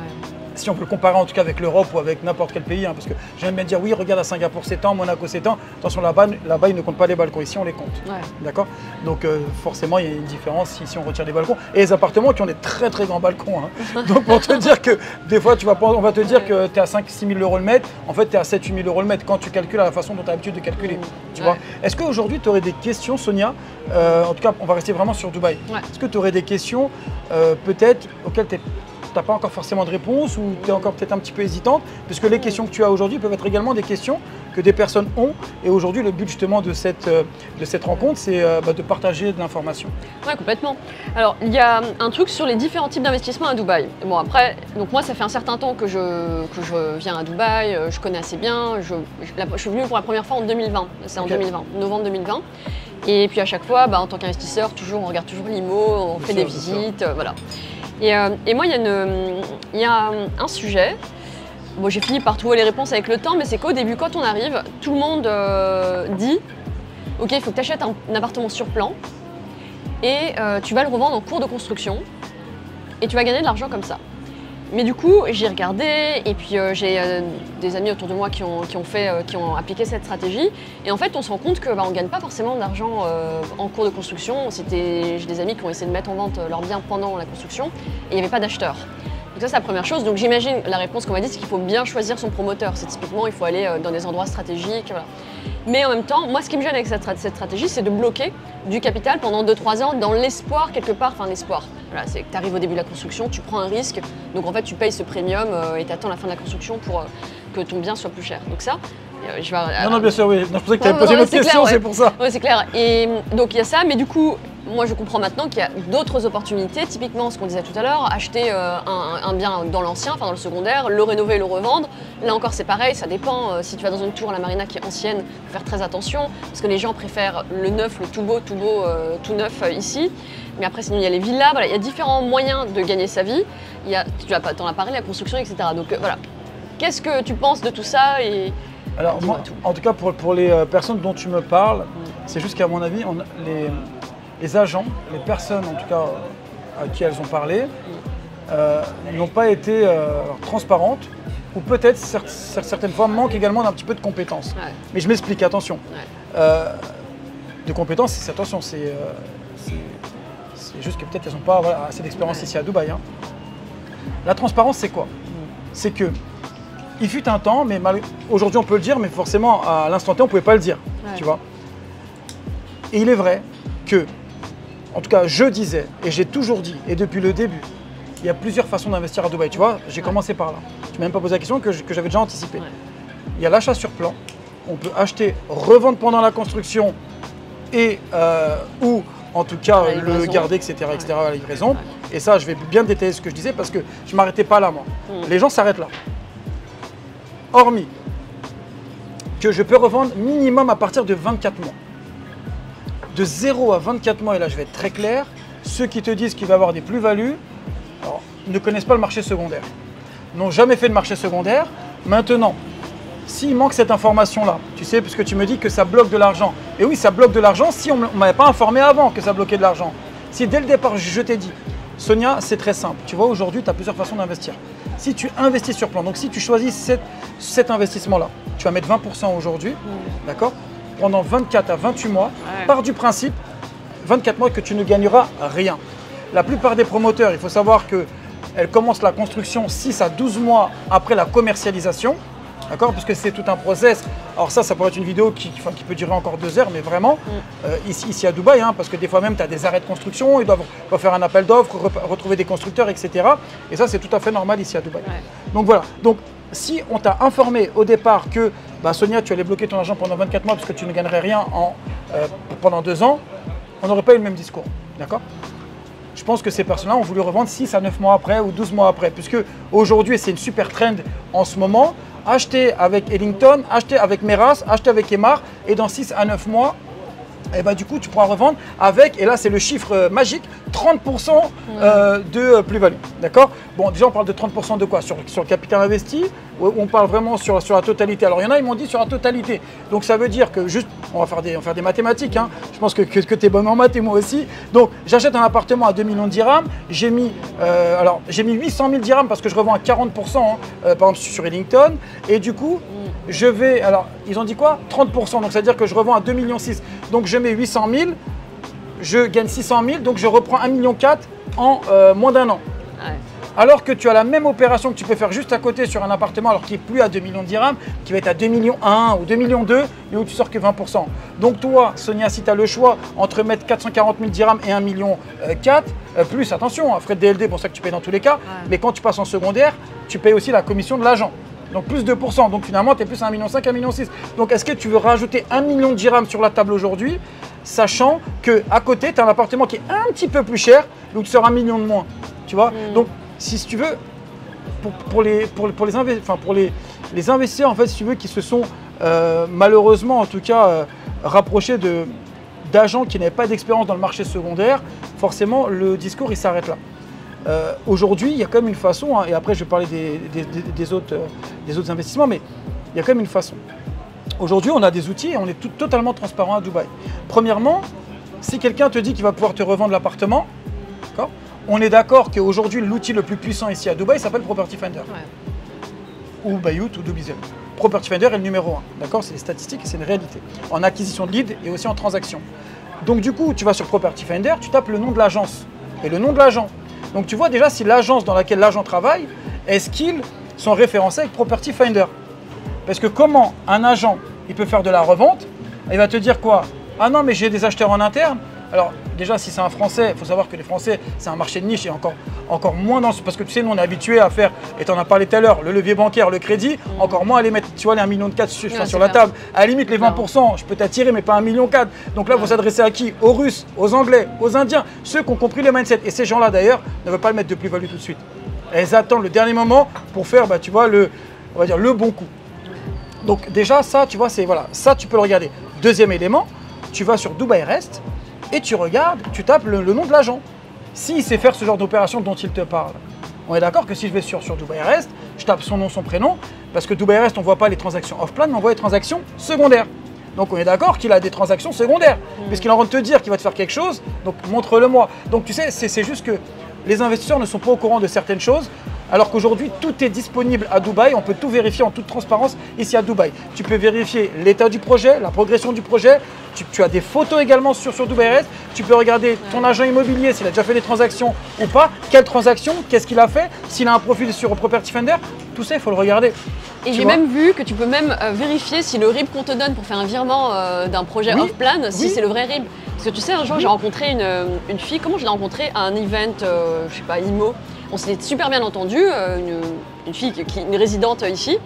Si on peut le comparer en tout cas avec l'Europe ou avec n'importe quel pays, hein, parce que j'aime bien dire oui, regarde à Singapour c'est tant, Monaco c'est tant. Attention, là-bas ils ne comptent pas les balcons, ici on les compte. D'accord. Donc forcément il y a une différence si on retire les balcons. Et les appartements qui ont des très très grands balcons. Hein. Donc pour te dire que des fois on va te dire que tu es à 5-6 000 euros le mètre, en fait tu es à 7-8 000 euros le mètre quand tu calcules à la façon dont tu as l'habitude de calculer. Tu vois. Est-ce qu'aujourd'hui tu aurais des questions, Sonia, en tout cas on va rester vraiment sur Dubaï. Est-ce que tu aurais des questions peut-être auxquelles tu n'as pas encore forcément de réponse ou tu es encore peut-être un petit peu hésitante, puisque les questions que tu as aujourd'hui peuvent être également des questions que des personnes ont. Et aujourd'hui, le but justement de cette rencontre, c'est de partager de l'information. Oui, complètement. Alors, il y a un truc sur les différents types d'investissements à Dubaï. Bon, après, donc moi, ça fait un certain temps que je viens à Dubaï, je connais assez bien. Je suis venue pour la première fois en 2020, c'est en 2020, novembre 2020. Et puis à chaque fois, en tant qu'investisseur, on regarde toujours l'IMO, on fait des visites, voilà. Et moi, il y a un sujet. Bon, j'ai fini par trouver les réponses avec le temps, mais c'est qu'au début, quand on arrive, tout le monde dit « Ok, il faut que tu achètes un appartement sur plan et tu vas le revendre en cours de construction et tu vas gagner de l'argent comme ça. » Mais du coup, j'ai regardé et puis j'ai des amis autour de moi qui ont appliqué cette stratégie. Et en fait, on se rend compte qu'on ne gagne pas forcément d'argent en cours de construction. J'ai des amis qui ont essayé de mettre en vente leurs biens pendant la construction et il n'y avait pas d'acheteurs. Donc ça, c'est la première chose. Donc j'imagine, la réponse qu'on m'a dit, c'est qu'il faut bien choisir son promoteur. C'est typiquement, il faut aller dans des endroits stratégiques. Voilà. Mais en même temps, moi, ce qui me gêne avec cette stratégie, c'est de bloquer du capital pendant 2-3 ans dans l'espoir, quelque part, enfin l'espoir. Voilà, c'est que tu arrives au début de la construction, tu prends un risque, donc en fait, tu payes ce premium et tu attends la fin de la construction pour que ton bien soit plus cher. Donc ça, je vais... Non, bien sûr, oui. Non, je pensais que tu avais posé une autre question, c'est pour ça. Oui, c'est clair. Et donc, il y a ça, mais du coup, moi, je comprends maintenant qu'il y a d'autres opportunités. Typiquement, ce qu'on disait tout à l'heure, acheter un bien dans l'ancien, enfin dans le secondaire, le rénover et le revendre. Là encore, c'est pareil, ça dépend. Si tu vas dans une tour à la Marina qui est ancienne, il faut faire très attention parce que les gens préfèrent le neuf, le tout beau, tout neuf ici. Mais après, sinon, il y a les villas. Voilà, il y a différents moyens de gagner sa vie. Tu en as parlé, la construction, etc. Donc voilà. Qu'est-ce que tu penses de tout ça Alors, moi, en tout cas, pour les personnes dont tu me parles, c'est juste qu'à mon avis, les agents, les personnes en tout cas à qui elles ont parlé, n'ont pas été transparentes ou peut-être certaines fois manquent également d'un petit peu de compétences. Mais je m'explique, attention. De compétences, attention, c'est juste que peut-être qu'elles n'ont pas assez d'expérience ici à Dubaï. Hein. La transparence, c'est quoi? C'est que il fut un temps, mais aujourd'hui on peut le dire, mais forcément à l'instant T on ne pouvait pas le dire. Tu vois. Et il est vrai que, en tout cas je disais, et j'ai toujours dit, et depuis le début, il y a plusieurs façons d'investir à Dubaï. Tu vois, j'ai commencé par là. Tu ne m'as même pas posé la question que j'avais déjà anticipé. Il y a l'achat sur plan, on peut acheter, revendre pendant la construction et ou en tout cas le garder, etc., à la livraison. Et ça, je vais bien détailler ce que je disais parce que je ne m'arrêtais pas là, moi. Les gens s'arrêtent là. Hormis que je peux revendre minimum à partir de 24 mois. De 0 à 24 mois, et là je vais être très clair, ceux qui te disent qu'il va y avoir des plus-values ne connaissent pas le marché secondaire, n'ont jamais fait de marché secondaire. Maintenant, s'il manque cette information-là, tu sais, puisque tu me dis que ça bloque de l'argent. Et oui, ça bloque de l'argent si on ne m'avait pas informé avant que ça bloquait de l'argent. Si dès le départ, je t'ai dit, Sonia, c'est très simple. Tu vois, aujourd'hui, tu as plusieurs façons d'investir. Si tu investis sur plan, donc si tu choisis cet investissement-là, tu vas mettre 20% aujourd'hui, d'accord, pendant 24 à 28 mois, part du principe, 24 mois que tu ne gagneras rien. La plupart des promoteurs, il faut savoir qu'elles commencent la construction 6 à 12 mois après la commercialisation. d'accord? Parce que c'est tout un process. Alors ça pourrait être une vidéo qui peut durer encore 2 heures, mais vraiment, ici à Dubaï, hein, parce que des fois même, tu as des arrêts de construction, ils doivent faire un appel d'offres, retrouver des constructeurs, etc. Et ça, c'est tout à fait normal ici à Dubaï. Ouais. Donc voilà. Donc, si on t'a informé au départ que Sonia, tu allais bloquer ton argent pendant 24 mois parce que tu ne gagnerais rien pendant 2 ans, on n'aurait pas eu le même discours. D'accord? Je pense que ces personnes-là ont voulu revendre 6 à 9 mois après ou 12 mois après, puisque aujourd'hui, c'est une super trend en ce moment. Acheter avec Ellington, acheter avec Meras, acheter avec Emar, et dans 6 à 9 mois, du coup, tu pourras revendre avec, et là c'est le chiffre magique, 30% de plus-value. D'accord? Bon, déjà on parle de 30% de quoi? Sur le capital investi, ou on parle vraiment sur la totalité? Alors il y en a, ils m'ont dit sur la totalité. Donc ça veut dire que juste, on va faire des mathématiques, hein. Je pense que tu es bonne en maths et moi aussi. Donc j'achète un appartement à 2 millions de dirhams, j'ai mis 800 000 dirhams parce que je revends à 40%, par exemple sur Ellington, et du coup, je vais, alors ils ont dit quoi? 30%, donc ça veut dire que je revends à 2,6 millions. Donc je mets 800 000, je gagne 600 000, donc je reprends 1,4 million en moins d'1 an. Ouais. Alors que tu as la même opération que tu peux faire juste à côté sur un appartement, alors qui n'est plus à 2 millions de dirhams, qui va être à 2,1 millions ou 2,2 millions, et où tu sors que 20%. Donc toi, Sonia, si tu as le choix entre mettre 440 000 dirhams et 1,4 million, plus, attention, frais de DLD, bon ça que tu payes dans tous les cas, mais quand tu passes en secondaire, tu payes aussi la commission de l'agent. Donc plus 2%, donc finalement tu es plus à 1,5 million, 1,6 million. Donc est-ce que tu veux rajouter 1 million de dirhams sur la table aujourd'hui, sachant qu'à côté tu as un appartement qui est un petit peu plus cher, donc tu sors 1 million de moins, tu vois? Donc si tu veux, pour les investisseurs en fait, si tu veux, qui se sont malheureusement en tout cas rapprochés d'agents qui n'avaient pas d'expérience dans le marché secondaire, forcément le discours il s'arrête là. Aujourd'hui, il y a quand même une façon, hein, et après je vais parler des autres investissements, mais il y a quand même une façon. Aujourd'hui, on a des outils et on est totalement transparent à Dubaï. Premièrement, si quelqu'un te dit qu'il va pouvoir te revendre l'appartement, on est d'accord qu'aujourd'hui, l'outil le plus puissant ici à Dubaï s'appelle Property Finder. Ouais. Ou Bayout ou Dubizel. Property Finder est le numéro 1, d'accord? C'est des statistiques et c'est une réalité. En acquisition de leads et aussi en transaction. Donc du coup, tu vas sur Property Finder, tu tapes le nom de l'agence et le nom de l'agent. Donc tu vois déjà si l'agence dans laquelle l'agent travaille, est-ce qu'ils sont référencés avec Property Finder? Parce que comment un agent, il peut faire de la revente? Il va te dire quoi? Ah non, mais j'ai des acheteurs en interne. Alors déjà, si c'est un Français, il faut savoir que les Français, c'est un marché de niche et encore moins parce que tu sais, nous on est habitués à faire, et tu en as parlé tout à l'heure, le levier bancaire, le crédit, encore moins à les mettre, tu vois, les 1,4 million sur la table. À la limite, les 20%, je peux t'attirer, mais pas 1,4 million. Donc là, vous vous adressez à qui? Aux Russes, aux Anglais, aux Indiens, ceux qui ont compris le mindset. Et ces gens-là, d'ailleurs, ne veulent pas le mettre de plus-value tout de suite. Elles attendent le dernier moment pour faire, tu vois, on va dire, le bon coup. Donc déjà, ça, tu vois, ça, tu peux le regarder. Deuxième élément, tu vas sur Dubai Rest et tu regardes, tu tapes le nom de l'agent. S'il sait faire ce genre d'opération dont il te parle, on est d'accord que si je vais sur Dubai Rest, je tape son nom, son prénom, parce que Dubai Rest, on ne voit pas les transactions off-plan, mais on voit les transactions secondaires. Donc on est d'accord qu'il a des transactions secondaires, puisqu'il est en train de te dire qu'il va te faire quelque chose, donc montre-le-moi. Donc tu sais, c'est juste que les investisseurs ne sont pas au courant de certaines choses, alors qu'aujourd'hui, tout est disponible à Dubaï. On peut tout vérifier en toute transparence ici à Dubaï. Tu peux vérifier l'état du projet, la progression du projet. Tu as des photos également sur Dubai Rest. Tu peux regarder ton agent immobilier, s'il a déjà fait des transactions ou pas. Quelles transactions, qu'est-ce qu'il a fait, s'il a un profil sur Property Finder. Tout ça, il faut le regarder. Et j'ai même vu que tu peux même vérifier si le RIB qu'on te donne pour faire un virement d'un projet off-plan, si c'est le vrai RIB. Parce que tu sais, un jour, j'ai rencontré une fille. Comment je l'ai rencontrée? À un event, je sais pas, IMO. On s'était super bien entendu, une fille, une résidente ici.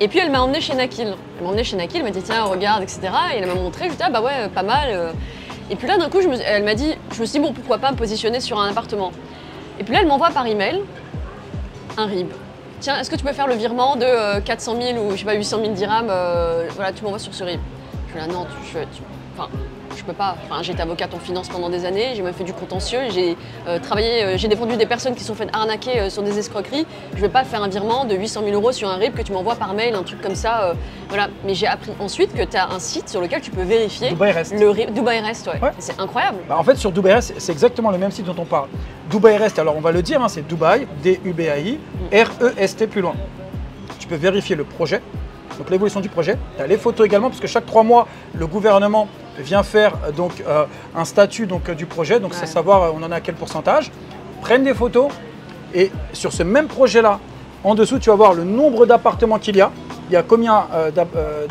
Et puis elle m'a emmenée chez Nakil. Elle m'a emmenée chez Nakil, elle m'a dit tiens regarde, etc. Et elle m'a montré, je lui ai dit ah bah ouais, pas mal. Et puis là d'un coup, elle m'a dit, je me suis dit bon pourquoi pas me positionner sur un appartement. Et puis là elle m'envoie par email un RIB. Tiens, est-ce que tu peux faire le virement de 400 000 ou je sais pas 800 000 dirhams, voilà tu m'envoies sur ce RIB. Je lui ai dit non, je peux pas. Enfin, j'ai été avocate en finance pendant des années, j'ai même fait du contentieux, j'ai travaillé, j'ai défendu des personnes qui se sont fait arnaquer sur des escroqueries. Je vais pas faire un virement de 800 000 € sur un RIB que tu m'envoies par mail, un truc comme ça. Voilà. Mais j'ai appris ensuite que tu as un site sur lequel tu peux vérifier le RIB. Dubai Rest, ouais. C'est incroyable. En fait, sur Dubai Rest, c'est exactement le même site dont on parle. Dubai Rest, alors on va le dire, hein, c'est Dubai, D-U-B-A-I, R-E-S-T plus loin. Tu peux vérifier le projet, donc l'évolution du projet. Tu as les photos également, parce que chaque 3 mois, le gouvernement vient faire un statut du projet, donc c'est savoir on en a à quel pourcentage. Prennent des photos et sur ce même projet-là, en dessous, tu vas voir le nombre d'appartements qu'il y a, il y a combien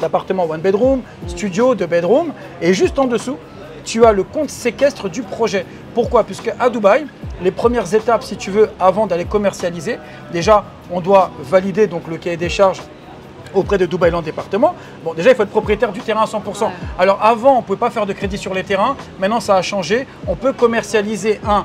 d'appartements one bedroom, studio, deux bedroom, et juste en dessous, tu as le compte séquestre du projet. Pourquoi? Puisque à Dubaï, les premières étapes, si tu veux, avant d'aller commercialiser, déjà, on doit valider donc, le cahier des charges auprès de Dubai Land Département. Bon, déjà, il faut être propriétaire du terrain à 100%. Ouais. Alors, avant, on ne pouvait pas faire de crédit sur les terrains. Maintenant, ça a changé. On peut commercialiser un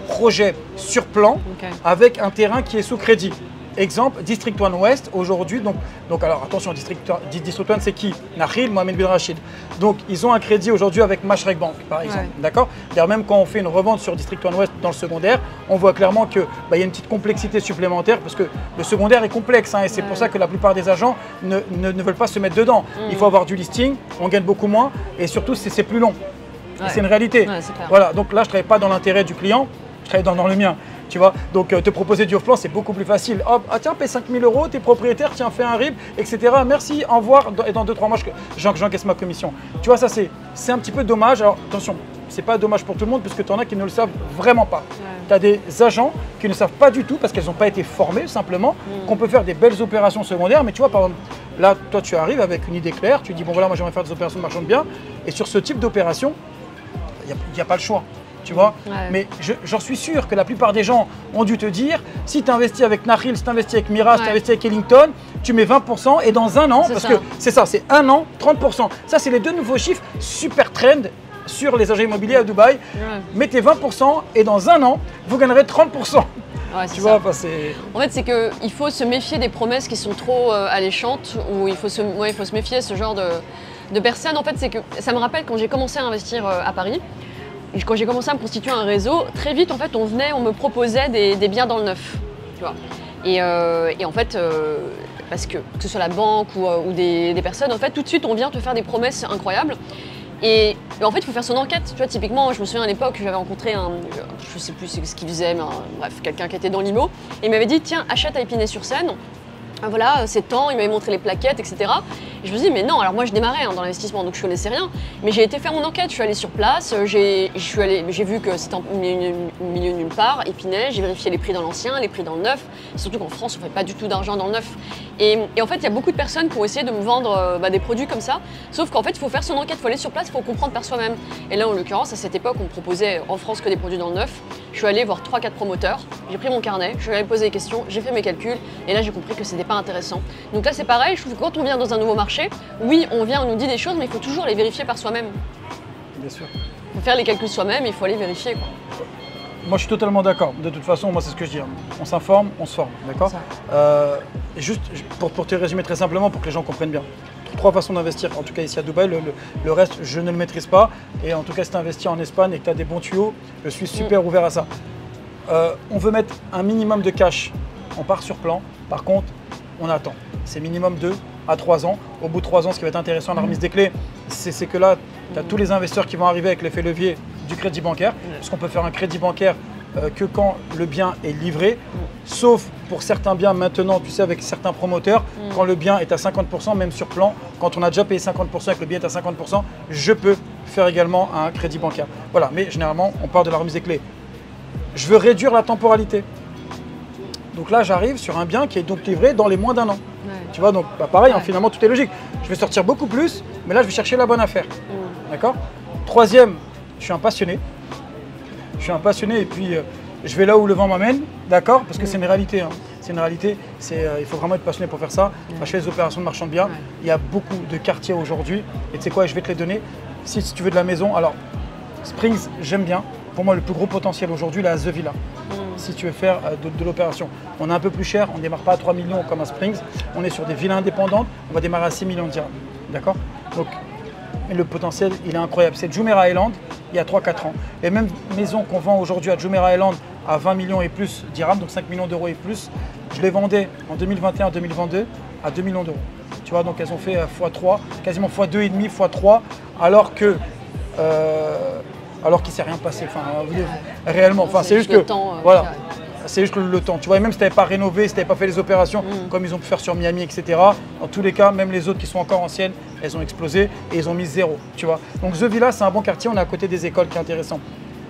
projet sur plan avec un terrain qui est sous crédit. Exemple, District 1 Ouest, aujourd'hui, donc alors attention, District 1 c'est qui? Nakhil, Mohamed bin Rachid. Donc ils ont un crédit aujourd'hui avec Mashreq Bank, par exemple, d'accord? D'ailleurs, même quand on fait une revente sur District 1 Ouest dans le secondaire, on voit clairement qu'il y a une petite complexité supplémentaire parce que le secondaire est complexe et c'est pour ça que la plupart des agents ne veulent pas se mettre dedans. Il faut avoir du listing, on gagne beaucoup moins et surtout c'est plus long. C'est une réalité. Voilà, donc là je ne travaille pas dans l'intérêt du client, je travaille dans le mien. Tu vois, donc te proposer du off-plan, c'est beaucoup plus facile. Hop, ah tiens, paye 5 000 €, t'es propriétaire, tiens, fais un RIB, etc. Merci, au revoir. Et dans 2-3 mois, j'encaisse ma commission. Tu vois, ça, c'est un petit peu dommage. Alors, attention, c'est pas dommage pour tout le monde, parce que tu en as qui ne le savent vraiment pas. Tu as des agents qui ne savent pas du tout, parce qu'elles n'ont pas été formées, simplement, qu'on peut faire des belles opérations secondaires. Mais tu vois, par exemple, là, toi, tu arrives avec une idée claire. Tu dis, bon, voilà, moi, j'aimerais faire des opérations de marchand de biens. Et sur ce type d'opération, il n'y a pas le choix. Tu vois, mais j'en suis sûr que la plupart des gens ont dû te dire, si tu investis avec Nakhil, si tu investis avec Mira, si tu investis avec Ellington, tu mets 20% et dans un an, parce que c'est ça, c'est un an, 30%. Ça, c'est les deux nouveaux chiffres super trend sur les agents immobiliers à Dubaï. Mettez 20% et dans un an, vous gagnerez 30%. Tu vois, en fait, c'est qu'il faut se méfier des promesses qui sont trop alléchantes, ou il faut se méfier de ce genre de personnes. En fait, c'est que ça me rappelle quand j'ai commencé à investir à Paris. Quand j'ai commencé à me constituer un réseau, très vite, en fait, on me proposait des biens dans le neuf, tu vois. Et en fait, parce que ce soit la banque ou des personnes, en fait, tout de suite, on vient te faire des promesses incroyables. Et en fait, il faut faire son enquête. Tu vois, typiquement, je me souviens à l'époque, j'avais rencontré je sais plus ce qu'il faisait, mais bref, quelqu'un qui était dans l'IMO. Et il m'avait dit, tiens, achète à Épinay-sur-Seine. Voilà, c'est temps, il m'avait montré les plaquettes, etc. Et je me suis dit, mais non, alors moi je démarrais dans l'investissement, donc je connaissais rien. Mais j'ai été faire mon enquête, je suis allée sur place, j'ai vu que c'était au milieu de nulle part, Épinay, j'ai vérifié les prix dans l'ancien, les prix dans le neuf. Surtout qu'en France, on ne fait pas du tout d'argent dans le neuf. Et en fait, il y a beaucoup de personnes qui ont essayé de me vendre des produits comme ça. Sauf qu'en fait, il faut faire son enquête, il faut aller sur place, il faut comprendre par soi-même. Et là, en l'occurrence, à cette époque, on me proposait en France que des produits dans le neuf. Je suis allée voir 3-4 promoteurs, j'ai pris mon carnet, je suis allée poser des questions, j'ai fait mes calculs, et là j'ai compris que c'était pas intéressant. Donc là c'est pareil, je trouve que quand on vient dans un nouveau marché, oui on vient, on nous dit des choses, mais il faut toujours les vérifier par soi-même. Bien sûr. Il faut faire les calculs soi-même, il faut aller vérifier, quoi. Moi je suis totalement d'accord, de toute façon moi c'est ce que je dis, on s'informe, on se forme, d'accord? Juste pour te résumer très simplement, pour que les gens comprennent bien. 3 façons d'investir, en tout cas ici à Dubaï, le reste je ne le maîtrise pas. Et en tout cas si tu investis en Espagne et que tu as des bons tuyaux, je suis super ouvert à ça. On veut mettre un minimum de cash, on part sur plan, par contre on attend. C'est minimum 2 à 3 ans. Au bout de 3 ans, ce qui va être intéressant à la remise des clés, c'est que là, tu as tous les investisseurs qui vont arriver avec l'effet levier du crédit bancaire, parce qu'on peut faire un crédit bancaire que quand le bien est livré, sauf pour certains biens maintenant, tu sais, avec certains promoteurs, quand le bien est à 50%, même sur plan, quand on a déjà payé 50% et que le bien est à 50%, je peux faire également un crédit bancaire. Voilà, mais généralement, on part de la remise des clés. Je veux réduire la temporalité. Donc là, j'arrive sur un bien qui est donc livré dans les moins d'un an. Tu vois, donc pareil, finalement, tout est logique. Je vais sortir beaucoup plus, mais là, je vais chercher la bonne affaire. D'accord? Troisième, je suis un passionné. Je suis un passionné et puis je vais là où le vent m'amène, d'accord? Parce que c'est une réalité. C'est une réalité. Il faut vraiment être passionné pour faire ça. Moi, je fais des opérations de marchand de biens. Il y a beaucoup de quartiers aujourd'hui. Et tu sais quoi, je vais te les donner. Si tu veux de la maison, alors Springs, j'aime bien. Pour moi, le plus gros potentiel aujourd'hui, la The Villa. Si tu veux faire de l'opération. On est un peu plus cher, on ne démarre pas à 3 millions comme à Springs. On est sur des villas indépendantes, on va démarrer à 6 millions de dirhams. D'accord? Donc, le potentiel, il est incroyable. C'est Jumeirah Island, il y a 3-4 ans. Les mêmes maisons qu'on vend aujourd'hui à Jumeirah Island à 20 millions et plus dirhams, donc 5 millions d'euros et plus, je les vendais en 2021-2022 à 2 millions d'euros. Tu vois, donc elles ont fait x3, quasiment x2,5, x3, alors que alors qu'il ne s'est rien passé, réellement. C'est juste que, voilà, c'est juste le temps. Tu vois, et même si tu n'avais pas rénové, si tu n'avais pas fait les opérations, comme ils ont pu faire sur Miami, etc., dans tous les cas, même les autres qui sont encore anciennes, elles ont explosé et ils ont mis 0, tu vois. Donc The Villa, c'est un bon quartier, on est à côté des écoles qui est intéressant.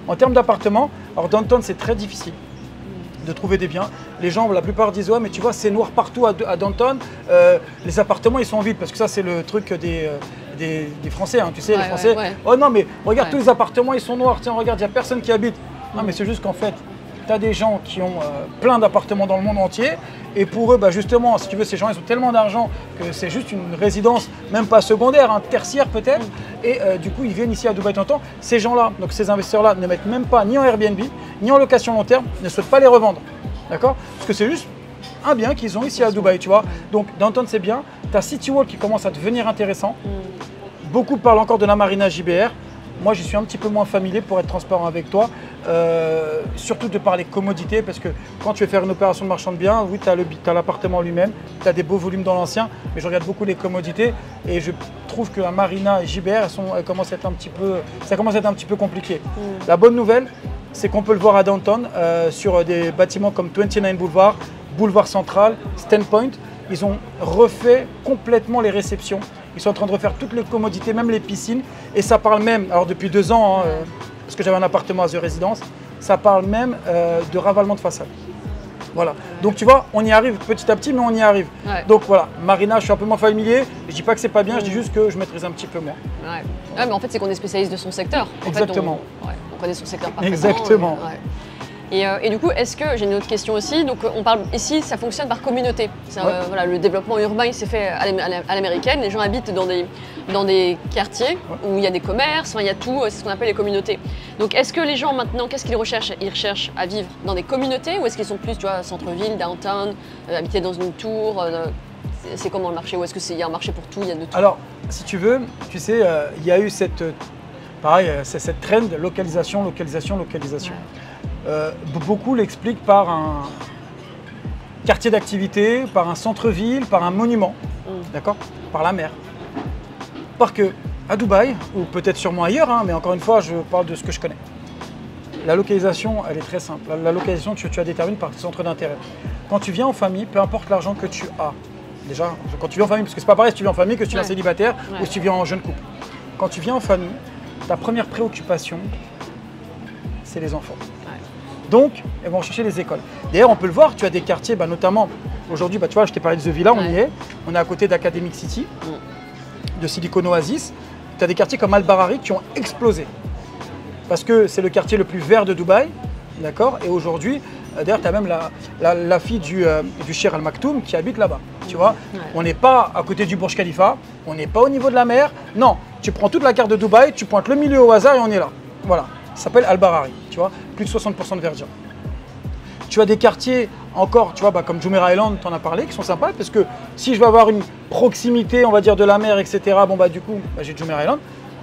En termes d'appartements, alors Downtown, c'est très difficile. de trouver des biens. Les gens, la plupart disent ouais mais tu vois c'est noir partout à Downton, les appartements ils sont vides parce que ça c'est le truc des Français, hein, tu sais les Français. Oh non mais regarde tous les appartements ils sont noirs, tiens regarde il n'y a personne qui habite. Non mais c'est juste qu'en fait tu as des gens qui ont plein d'appartements dans le monde entier et pour eux bah, justement si tu veux ces gens ils ont tellement d'argent que c'est juste une résidence même pas secondaire, hein, tertiaire peut-être et du coup ils viennent ici à Dubaï de temps. Ces gens-là, donc ces investisseurs-là ne mettent même pas ni en Airbnb ni en location long terme, ne souhaitent pas les revendre, d'accord? Parce que c'est juste un bien qu'ils ont ici à Dubaï, tu vois. Donc Downton c'est bien, tu as City Walk qui commence à devenir intéressant. Beaucoup parlent encore de la Marina JBR. Moi, j'y suis un petit peu moins familier pour être transparent avec toi, surtout de par les commodités, parce que quand tu veux faire une opération de marchand de biens, oui, tu as l'appartement lui-même, tu as des beaux volumes dans l'ancien, mais je regarde beaucoup les commodités et je trouve que la Marina et JBR, elles commencent à être ça commence à être un petit peu compliqué. La bonne nouvelle, c'est qu'on peut le voir à Downton, sur des bâtiments comme 29 Boulevard, Boulevard Central, Stand Point. Ils ont refait complètement les réceptions. Ils sont en train de refaire toutes les commodités, même les piscines. Et ça parle même, alors depuis 2 ans, hein, parce que j'avais un appartement à The Residence, ça parle même de ravalement de façade. Voilà. Donc tu vois, on y arrive petit à petit, mais on y arrive. Donc voilà, Marina, je suis un peu moins familier. Je dis pas que c'est pas bien, je dis juste que je maîtrise un petit peu moins. Ouais, mais en fait, c'est qu'on est spécialiste de son secteur. Exactement. On connaît son secteur parfaitement. Exactement. Et du coup, est-ce que, j'ai une autre question aussi, donc on parle ici, ça fonctionne par communauté. Voilà, le développement urbain, il s'est fait à l'américaine, les gens habitent dans des quartiers où il y a des commerces, il y a tout, c'est ce qu'on appelle les communautés. Donc est-ce que les gens maintenant, qu'est-ce qu'ils recherchent? Ils recherchent à vivre dans des communautés ou est-ce qu'ils sont plus, tu vois, centre-ville, downtown, habiter dans une tour c'est comment le marché? Ou est-ce qu'il y a un marché pour tout, il y a de tout? Alors, si tu veux, tu sais, il y a eu cette trend de localisation. Beaucoup l'expliquent par un quartier d'activité, par un centre-ville, par un monument, d'accord, par la mer. Parce que à Dubaï, ou peut-être sûrement ailleurs, hein, mais encore une fois, je parle de ce que je connais. La localisation, elle est très simple. La localisation, tu la détermines par tes centres d'intérêt. Quand tu viens en famille, peu importe l'argent que tu as, déjà, quand tu viens en famille, parce que c'est pas pareil si tu viens en famille que si tu viens célibataire ou si tu viens en jeune couple. Quand tu viens en famille, ta première préoccupation, c'est les enfants. Donc, elles vont chercher les écoles. D'ailleurs, on peut le voir, tu as des quartiers, notamment, aujourd'hui, tu vois, je t'ai parlé de The Villa, on y est. On est à côté d'Academic City, de Silicon Oasis. Tu as des quartiers comme Al-Barari qui ont explosé. Parce que c'est le quartier le plus vert de Dubaï, d'accord? Et aujourd'hui, d'ailleurs, tu as même la fille du Cheikh Al Maktoum qui habite là-bas, tu vois? On n'est pas à côté du Burj Khalifa, on n'est pas au niveau de la mer. Non, tu prends toute la carte de Dubaï, tu pointes le milieu au hasard et on est là. Voilà. Ça s'appelle Al-Barari, tu vois, plus de 60% de verdure. Tu as des quartiers encore, tu vois, comme Jumeirah Island, tu en as parlé, qui sont sympas, parce que si je veux avoir une proximité, on va dire, de la mer, etc., du coup, j'ai Jumeirah Island.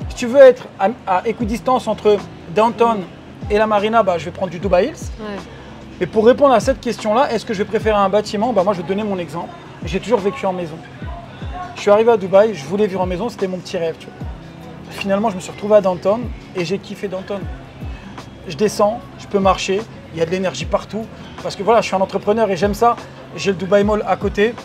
Si tu veux être à équidistance entre Downton et la Marina, je vais prendre du Dubai Hills. Et pour répondre à cette question-là, est-ce que je vais préférer un bâtiment? Moi, je vais te donner mon exemple. J'ai toujours vécu en maison. Je suis arrivé à Dubaï, je voulais vivre en maison, c'était mon petit rêve, tu vois. Finalement, je me suis retrouvé à Downton et j'ai kiffé Downton. Je descends, je peux marcher, il y a de l'énergie partout. Parce que voilà, je suis un entrepreneur et j'aime ça. J'ai le Dubai Mall à côté,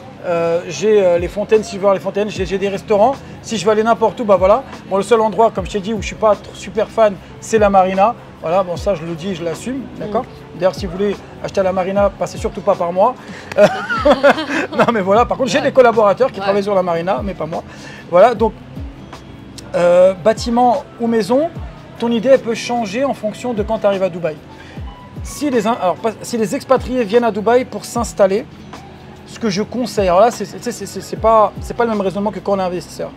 j'ai les fontaines si je veux voir les fontaines, j'ai des restaurants. Si je veux aller n'importe où, voilà. Bon, le seul endroit, comme je t'ai dit, où je ne suis pas super fan, c'est la Marina. Voilà, bon ça je le dis et je l'assume, d'accord. D'ailleurs, si vous voulez acheter à la Marina, passez surtout pas par moi. Non mais voilà, par contre, j'ai des collaborateurs qui travaillent sur la Marina, mais pas moi. Voilà, donc bâtiment ou maison, ton idée elle peut changer en fonction de quand tu arrives à Dubaï. Si les expatriés viennent à Dubaï pour s'installer, ce que je conseille, alors là c'est pas le même raisonnement que quand on est investisseur.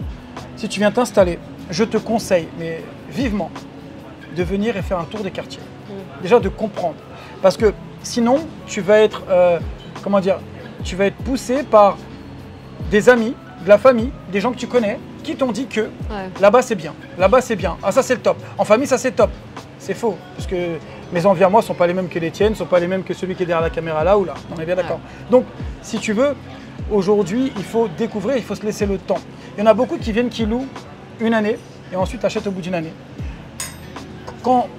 Si tu viens t'installer, je te conseille, mais vivement, de venir et faire un tour des quartiers. Déjà de comprendre. Parce que sinon, tu vas être, tu vas être poussé par des amis, de la famille, des gens que tu connais, qui t'ont dit que là-bas c'est bien, là-bas c'est bien, ah ça c'est le top, en famille ça c'est top. C'est faux, parce que mes envies à moi ne sont pas les mêmes que les tiennes, ne sont pas les mêmes que celui qui est derrière la caméra là ou là, on est bien d'accord. Donc si tu veux, aujourd'hui il faut découvrir, il faut se laisser le temps. Il y en a beaucoup qui viennent, qui louent une année et ensuite achètent au bout d'une année.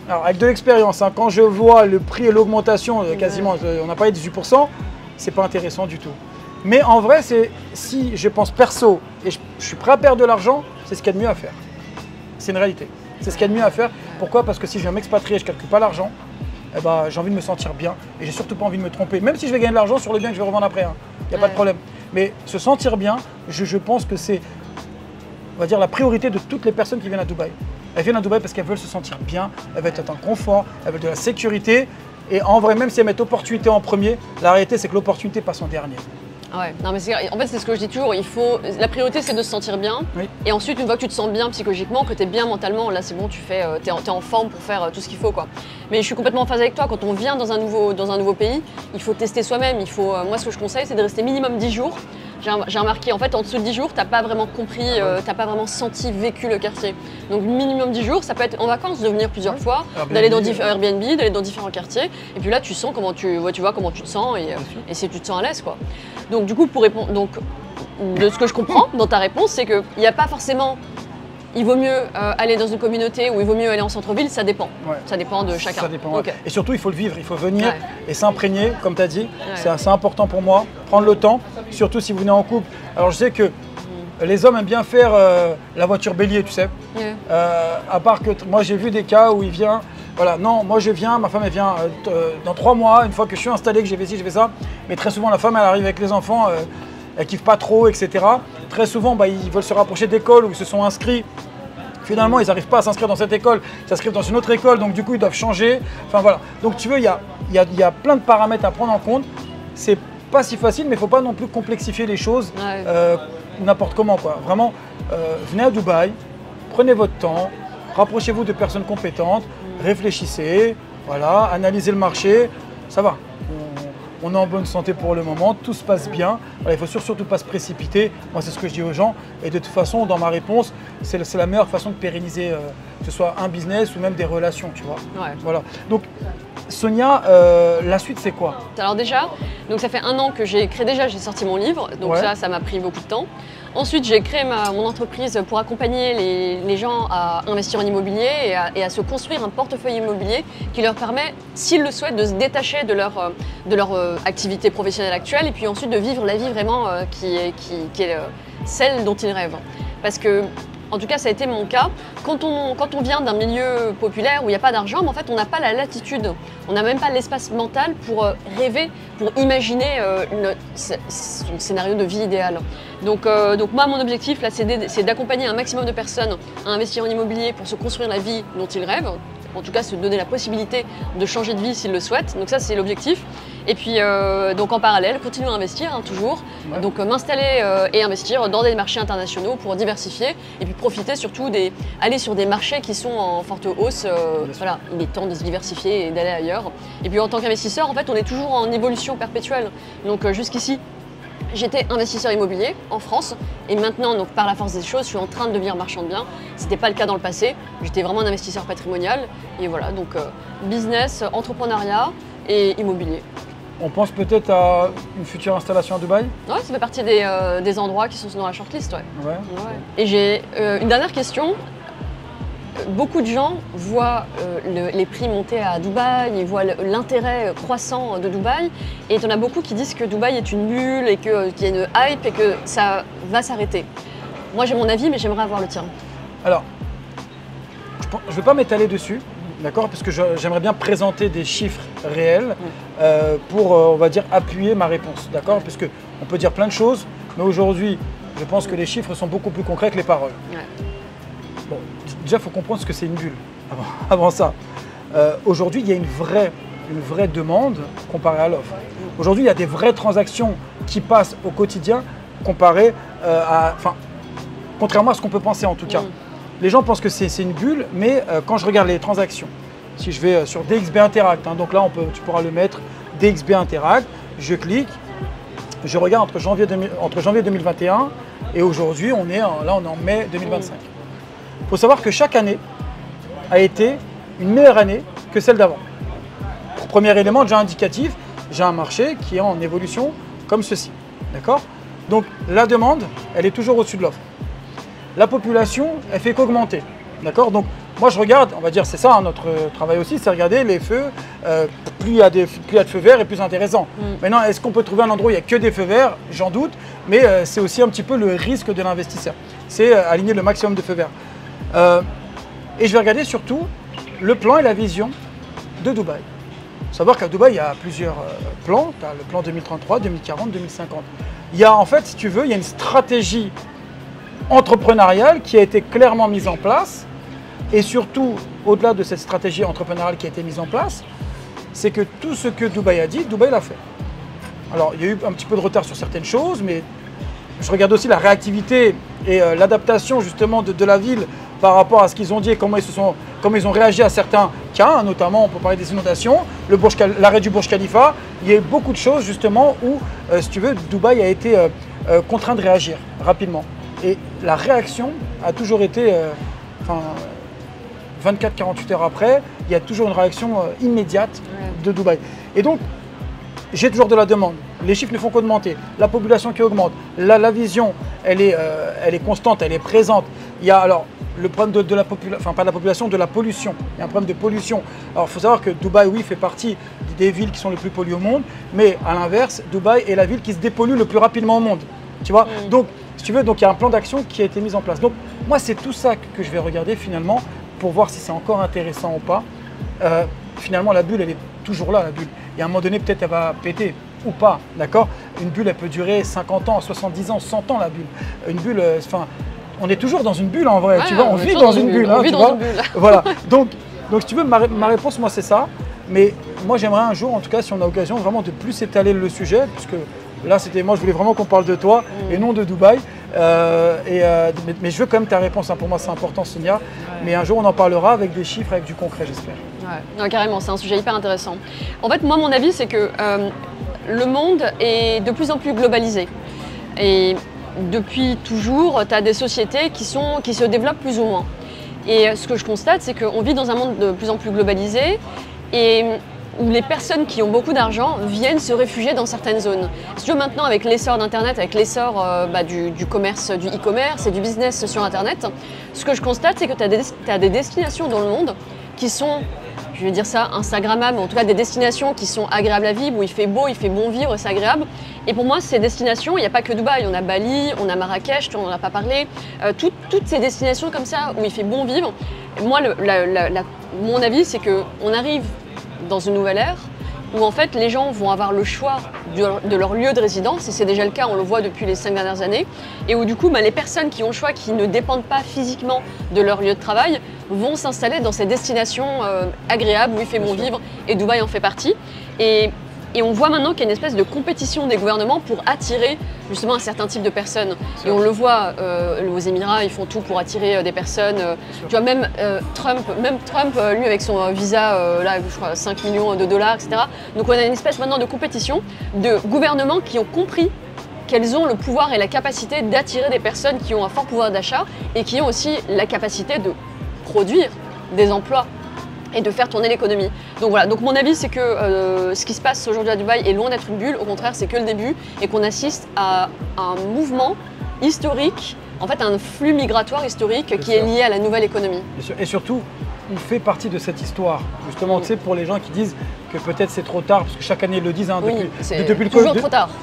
Alors avec de l'expérience, quand je vois le prix et l'augmentation, quasiment, on n'a pas eu 18%, c'est pas intéressant du tout. Mais en vrai, si je pense perso et je suis prêt à perdre de l'argent, c'est ce qu'il y a de mieux à faire. C'est une réalité. C'est ce qu'il y a de mieux à faire. Pourquoi? Parce que si je viens m'expatrier, je ne calcule pas l'argent. eh ben, j'ai envie de me sentir bien et j'ai surtout pas envie de me tromper. Même si je vais gagner de l'argent sur le bien que je vais revendre après, il n'y a pas de problème. Mais se sentir bien, je pense que c'est, on va dire, la priorité de toutes les personnes qui viennent à Dubaï. Elles viennent à Dubaï parce qu'elles veulent se sentir bien, elles veulent être en confort, elles veulent de la sécurité. Et en vrai, même si elles mettent opportunité en premier, la réalité c'est que l'opportunité passe en dernier. Ouais, non mais en fait c'est ce que je dis toujours, la priorité c'est de se sentir bien, et ensuite une fois que tu te sens bien psychologiquement, que tu es bien mentalement, là c'est bon, t'es en forme pour faire tout ce qu'il faut quoi. Mais je suis complètement en phase avec toi, quand on vient dans un nouveau pays, il faut tester soi-même, moi ce que je conseille c'est de rester minimum 10 jours. J'ai remarqué en fait en dessous de 10 jours, t'as pas vraiment compris, t'as pas vraiment vécu le quartier. Donc minimum 10 jours, ça peut être en vacances, de venir plusieurs fois, d'aller dans Airbnb, d'aller dans différents quartiers, et puis là tu sens comment tu vois comment tu te sens et si tu te sens à l'aise quoi. Donc du coup pour répondre, de ce que je comprends dans ta réponse, c'est qu'il n'y a pas forcément, il vaut mieux aller dans une communauté ou il vaut mieux aller en centre-ville, ça dépend. Ça dépend de chacun. Ça dépend, Et surtout, il faut le vivre, il faut venir et s'imprégner, comme tu as dit. C'est assez important pour moi, prendre le temps, surtout si vous venez en couple. Alors je sais que les hommes aiment bien faire la voiture bélier, tu sais. À part que moi, j'ai vu des cas où il vient, voilà, non, moi je viens, ma femme elle vient dans 3 mois, une fois que je suis installé, que j'ai fait ci, j'ai fait ça. Mais très souvent, la femme, elle arrive avec les enfants, elle kiffe pas trop, etc. Très souvent, ils veulent se rapprocher d'écoles où ils se sont inscrits. Finalement, ils n'arrivent pas à s'inscrire dans cette école, ils s'inscrivent dans une autre école, donc du coup, ils doivent changer. Enfin voilà. Donc tu veux, il y a plein de paramètres à prendre en compte. C'est pas si facile, mais il ne faut pas non plus complexifier les choses n'importe comment, quoi. Vraiment, venez à Dubaï, prenez votre temps, rapprochez-vous de personnes compétentes, réfléchissez, voilà, analysez le marché, ça va. On est en bonne santé pour le moment, tout se passe bien. Voilà, il ne faut surtout pas se précipiter. Moi, c'est ce que je dis aux gens. Et de toute façon, dans ma réponse, c'est la meilleure façon de pérenniser, que ce soit un business ou même des relations, tu vois. Voilà. Donc, Sonia, la suite, c'est quoi? Alors déjà, donc ça fait 1 an que j'ai sorti mon livre. Donc ça m'a pris beaucoup de temps. Ensuite, j'ai créé mon entreprise pour accompagner les gens à investir en immobilier et à se construire un portefeuille immobilier qui leur permet, s'ils le souhaitent, de se détacher de leur activité professionnelle actuelle et puis ensuite de vivre la vie vraiment qui est celle dont ils rêvent. Parce que, en tout cas, ça a été mon cas. Quand on vient d'un milieu populaire où il n'y a pas d'argent, mais en fait, on n'a pas la latitude, on n'a même pas l'espace mental pour rêver, pour imaginer son scénario de vie idéal. Donc moi, mon objectif, là, c'est d'accompagner un maximum de personnes à investir en immobilier pour se construire la vie dont ils rêvent. En tout cas, se donner la possibilité de changer de vie s'ils le souhaitent. Donc ça, c'est l'objectif. Et puis, donc en parallèle, continuer à investir, toujours. Donc m'installer et investir dans des marchés internationaux pour diversifier. Et puis profiter surtout aller sur des marchés qui sont en forte hausse. Voilà, il est temps de se diversifier et d'aller ailleurs. Et puis en tant qu'investisseur, en fait, on est toujours en évolution perpétuelle. Donc jusqu'ici, j'étais investisseur immobilier en France et maintenant, donc, par la force des choses, je suis en train de devenir marchand de biens. Ce n'était pas le cas dans le passé. J'étais vraiment un investisseur patrimonial. Et voilà, donc business, entrepreneuriat et immobilier. On pense peut-être à une future installation à Dubaï? Ouais, ça fait partie des endroits qui sont dans la shortlist. Et j'ai une dernière question. Beaucoup de gens voient les prix monter à Dubaï, ils voient l'intérêt croissant de Dubaï, et il y en a beaucoup qui disent que Dubaï est une bulle et qu'il y a une hype et que ça va s'arrêter. Moi j'ai mon avis, mais j'aimerais avoir le tien. Alors, je ne vais pas m'étaler dessus, d'accord, parce que j'aimerais bien présenter des chiffres réels pour, on va dire, appuyer ma réponse, d'accord, parce qu'on peut dire plein de choses, mais aujourd'hui, je pense que les chiffres sont beaucoup plus concrets que les paroles. Bon, déjà, il faut comprendre ce que c'est une bulle, avant ça. Aujourd'hui, il y a une vraie demande comparée à l'offre. Aujourd'hui, il y a des vraies transactions qui passent au quotidien comparé contrairement à ce qu'on peut penser en tout cas. Les gens pensent que c'est une bulle, mais quand je regarde les transactions, si je vais sur DXB Interact, donc là, tu pourras le mettre, DXB Interact, je clique, je regarde entre janvier 2021 et aujourd'hui, on est en mai 2025. Il faut savoir que chaque année a été une meilleure année que celle d'avant. Premier élément déjà indicatif, j'ai un marché qui est en évolution comme ceci. D'accord? Donc la demande, elle est toujours au-dessus de l'offre. La population, elle fait qu'augmenter. D'accord? Donc moi je regarde, on va dire, c'est ça notre travail aussi, c'est regarder les feux. Plus il y a de feux verts et plus c'est intéressant. Maintenant, est-ce qu'on peut trouver un endroit où il n'y a que des feux verts? J'en doute, mais c'est aussi un petit peu le risque de l'investisseur. C'est aligner le maximum de feux verts. Et je vais regarder surtout le plan et la vision de Dubaï. savoir qu'à Dubaï, il y a plusieurs plans. Tu as le plan 2033, 2040, 2050. Il y a en fait, si tu veux, il y a une stratégie entrepreneuriale qui a été clairement mise en place. Et surtout, au-delà de cette stratégie entrepreneuriale qui a été mise en place, c'est que tout ce que Dubaï a dit, Dubaï l'a fait. Alors, il y a eu un petit peu de retard sur certaines choses, mais je regarde aussi la réactivité et l'adaptation justement de la ville par rapport à ce qu'ils ont dit et comment ils ont réagi à certains cas, notamment on peut parler des inondations, l'arrêt du Burj Khalifa. Il y a eu beaucoup de choses justement où, si tu veux, Dubaï a été contraint de réagir rapidement. Et la réaction a toujours été, 24-48 heures après, il y a toujours une réaction immédiate de Dubaï. Et donc, j'ai toujours de la demande. Les chiffres ne font qu'augmenter. La population qui augmente. La vision, elle est constante, elle est présente. Il y a alors le problème de la population, enfin pas de la population, de la pollution. Il y a un problème de pollution. Alors il faut savoir que Dubaï, oui, fait partie des villes qui sont les plus polluées au monde, mais à l'inverse, Dubaï est la ville qui se dépollue le plus rapidement au monde. Tu vois? Donc, si tu veux, donc il y a un plan d'action qui a été mis en place. Donc moi, c'est tout ça que je vais regarder finalement pour voir si c'est encore intéressant ou pas. Finalement, la bulle, elle est toujours là, la bulle. Et à un moment donné, peut-être elle va péter ou pas, d'accord? Une bulle, elle peut durer 50 ans, 70 ans, 100 ans, la bulle. Une bulle, enfin, on est toujours dans une bulle en vrai, tu vois, on vit dans une bulle, hein, tu vois. Voilà, donc si tu veux, ma réponse, moi, c'est ça. Mais moi, j'aimerais un jour, en tout cas, si on a l'occasion, vraiment de plus étaler le sujet, puisque là, moi, je voulais vraiment qu'on parle de toi et non de Dubaï. Mais je veux quand même ta réponse, hein. Pour moi, c'est important, Sonia. Ouais. Mais un jour, on en parlera avec des chiffres, avec du concret, j'espère. Ouais. Non, carrément, c'est un sujet hyper intéressant. En fait, moi, mon avis, c'est que le monde est de plus en plus globalisé. Et depuis toujours, tu as des sociétés qui se développent plus ou moins. Et ce que je constate, c'est qu'on vit dans un monde de plus en plus globalisé et où les personnes qui ont beaucoup d'argent viennent se réfugier dans certaines zones. Si tu veux, maintenant, avec l'essor d'Internet, avec l'essor du commerce, du e-commerce et du business sur Internet, ce que je constate, c'est que tu as des destinations dans le monde qui sont, je vais dire ça, instagrammables, en tout cas des destinations qui sont agréables à vivre, où il fait beau, il fait bon vivre, c'est agréable. Et pour moi, ces destinations, il n'y a pas que Dubaï, on a Bali, on a Marrakech, on n'en a pas parlé, toutes ces destinations comme ça, où il fait bon vivre. Moi, mon avis, c'est qu'on arrive dans une nouvelle ère où en fait les gens vont avoir le choix de leur lieu de résidence, et c'est déjà le cas, on le voit depuis les 5 dernières années, et où du coup les personnes qui ont le choix, qui ne dépendent pas physiquement de leur lieu de travail, vont s'installer dans ces destinations agréables où il fait bon vivre, et Dubaï en fait partie. Et on voit maintenant qu'il y a une espèce de compétition des gouvernements pour attirer justement un certain type de personnes. Et on le voit aux Émirats, ils font tout pour attirer des personnes. Tu vois, même Trump, lui avec son visa, là, je crois 5 millions de dollars, etc. Donc on a une espèce maintenant de compétition de gouvernements qui ont compris qu'elles ont le pouvoir et la capacité d'attirer des personnes qui ont un fort pouvoir d'achat et qui ont aussi la capacité de produire des emplois et de faire tourner l'économie. Donc voilà, donc mon avis, c'est que ce qui se passe aujourd'hui à Dubaï est loin d'être une bulle, au contraire c'est que le début, et qu'on assiste à un mouvement historique, en fait un flux migratoire historique qui est lié à la nouvelle économie. Et surtout, on fait partie de cette histoire, justement, tu sais, pour les gens qui disent que peut-être c'est trop tard, parce que chaque année ils le disent, hein,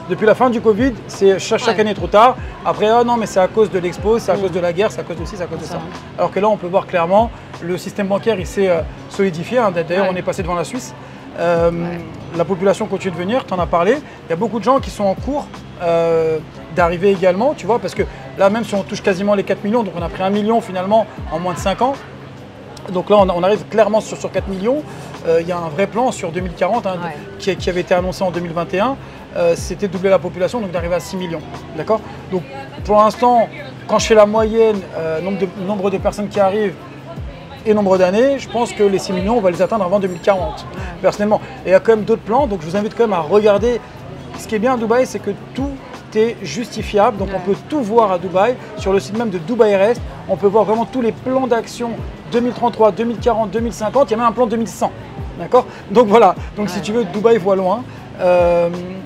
depuis la fin du Covid, c'est chaque année trop tard. Après, oh non, mais c'est à cause de l'expo, c'est à cause de la guerre, c'est à cause de ci, c'est à cause de ça. Alors que là, on peut voir clairement, le système bancaire, il s'est solidifié. Hein. D'ailleurs, on est passé devant la Suisse. La population continue de venir, tu en as parlé. Il y a beaucoup de gens qui sont en cours d'arriver également, tu vois, parce que là, même si on touche quasiment les 4 millions, donc on a pris 1 million finalement en moins de 5 ans. Donc là, on arrive clairement sur 4 millions. Il y a un vrai plan sur 2040 hein, qui avait été annoncé en 2021. C'était doubler la population, donc d'arriver à 6 millions. D'accord? Donc pour l'instant, quand je fais la moyenne, nombre de personnes qui arrivent et nombre d'années, je pense que les 6 millions, on va les atteindre avant 2040, personnellement. Et il y a quand même d'autres plans, donc je vous invite quand même à regarder. Ce qui est bien à Dubaï, c'est que tout est justifiable, donc on peut tout voir à Dubaï. Sur le site même de Dubaï Rest, on peut voir vraiment tous les plans d'action 2033, 2040, 2050, il y a même un plan 2100, d'accord? Donc voilà, donc si tu veux, Dubaï voit loin.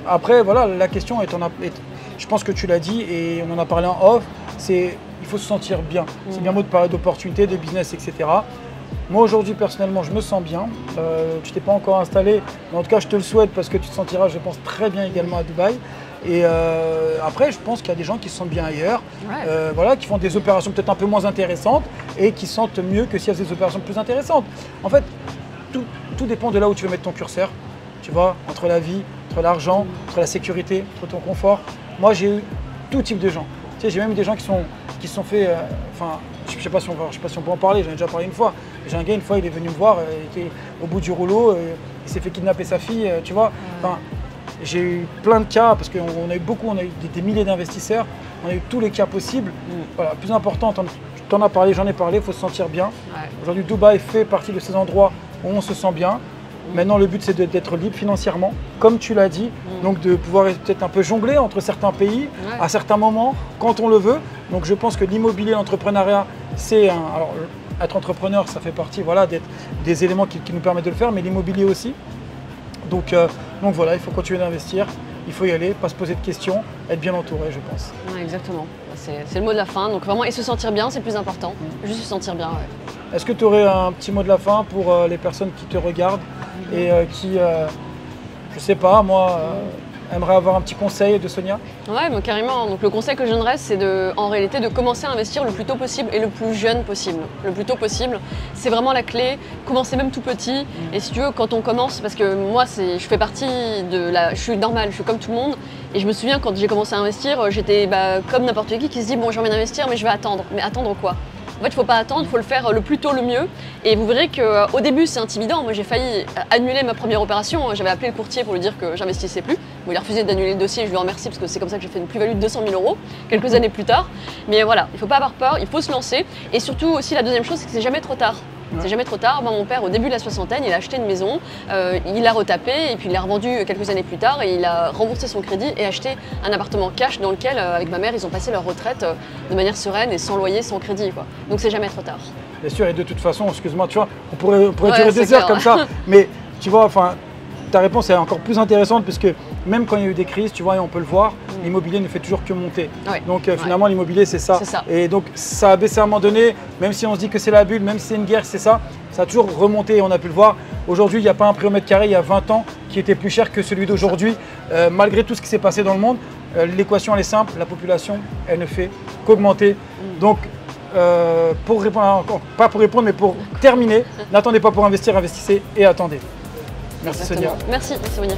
Après, voilà, la question est, je pense que tu l'as dit et on en a parlé en off, c'est il faut se sentir bien. C'est bien beau de parler d'opportunités, de business, etc. Moi aujourd'hui personnellement je me sens bien, tu t'es pas encore installé, mais en tout cas je te le souhaite parce que tu te sentiras je pense très bien également à Dubaï. Et après je pense qu'il y a des gens qui se sentent bien ailleurs, voilà, qui font des opérations peut-être un peu moins intéressantes et qui sentent mieux que s'il y a des opérations plus intéressantes. En fait tout dépend de là où tu veux mettre ton curseur. tu vois, entre la vie, entre l'argent, entre la sécurité, entre ton confort. Moi, j'ai eu tout type de gens. Tu sais, j'ai même eu des gens qui se sont fait, enfin, je sais pas si on peut en parler, j'en ai déjà parlé une fois. J'ai un gars, une fois, il est venu me voir, il était au bout du rouleau, il s'est fait kidnapper sa fille, tu vois. Enfin, j'ai eu plein de cas, parce qu'on a eu beaucoup, on a eu des milliers d'investisseurs, on a eu tous les cas possibles. Voilà, le plus important, t'en as parlé, j'en ai parlé, il faut se sentir bien. Ouais. Aujourd'hui, Dubaï fait partie de ces endroits où on se sent bien. Maintenant, le but, c'est d'être libre financièrement, comme tu l'as dit, donc de pouvoir peut-être un peu jongler entre certains pays, à certains moments, quand on le veut. Donc, je pense que l'immobilier, l'entrepreneuriat, c'est un... Alors, être entrepreneur, ça fait partie des éléments qui nous permettent de le faire, mais l'immobilier aussi. Donc voilà, il faut continuer d'investir, il faut y aller, pas se poser de questions, être bien entouré, je pense. Ouais, exactement, c'est le mot de la fin. Donc vraiment, et se sentir bien, c'est le plus important. Juste se sentir bien, ouais. Est-ce que tu aurais un petit mot de la fin pour les personnes qui te regardent et qui, je sais pas, moi, aimeraient avoir un petit conseil de Sonia? Ouais, bah, carrément. Donc le conseil que je donnerais, c'est en réalité de commencer à investir le plus tôt possible et le plus jeune possible. Le plus tôt possible, c'est vraiment la clé. Commencer même tout petit. Et si tu veux, quand on commence, parce que moi, je fais partie de la... Je suis normale, je suis comme tout le monde. Et je me souviens, quand j'ai commencé à investir, j'étais comme n'importe qui se dit, bon, j'ai envie d'investir, mais je vais attendre. Mais attendre quoi? En fait, il ne faut pas attendre, il faut le faire le plus tôt le mieux. Et vous verrez qu'au début, c'est intimidant. Moi, j'ai failli annuler ma première opération. J'avais appelé le courtier pour lui dire que j'investissais plus. Bon, il a refusé d'annuler le dossier, je lui remercie parce que c'est comme ça que j'ai fait une plus-value de 200 000 € quelques années plus tard. Mais voilà, il ne faut pas avoir peur, il faut se lancer. Et surtout aussi, la deuxième chose, c'est que c'est jamais trop tard. C'est jamais trop tard. Moi, mon père, au début de la soixantaine, il a acheté une maison, il l'a retapé et puis il l'a revendu quelques années plus tard et il a remboursé son crédit et acheté un appartement cash dans lequel, avec ma mère, ils ont passé leur retraite de manière sereine et sans loyer, sans crédit, quoi. Donc c'est jamais trop tard. Bien sûr, et de toute façon, excuse-moi, tu vois, on pourrait durer des heures comme ça, mais tu vois, enfin, ta réponse est encore plus intéressante puisque même quand il y a eu des crises, tu vois, et on peut le voir, l'immobilier ne fait toujours que monter. Ouais. Donc finalement, l'immobilier, c'est ça. Et donc ça a baissé à un moment donné, même si on se dit que c'est la bulle, même si c'est une guerre, c'est ça. Ça a toujours remonté et on a pu le voir. Aujourd'hui, il n'y a pas un prix au mètre carré il y a 20 ans qui était plus cher que celui d'aujourd'hui. Malgré tout ce qui s'est passé dans le monde, l'équation, elle est simple, la population, elle ne fait qu'augmenter. Donc, pour répondre, pas pour répondre, mais pour terminer, n'attendez pas pour investir, investissez et attendez. Merci Sonia. Merci Sonia.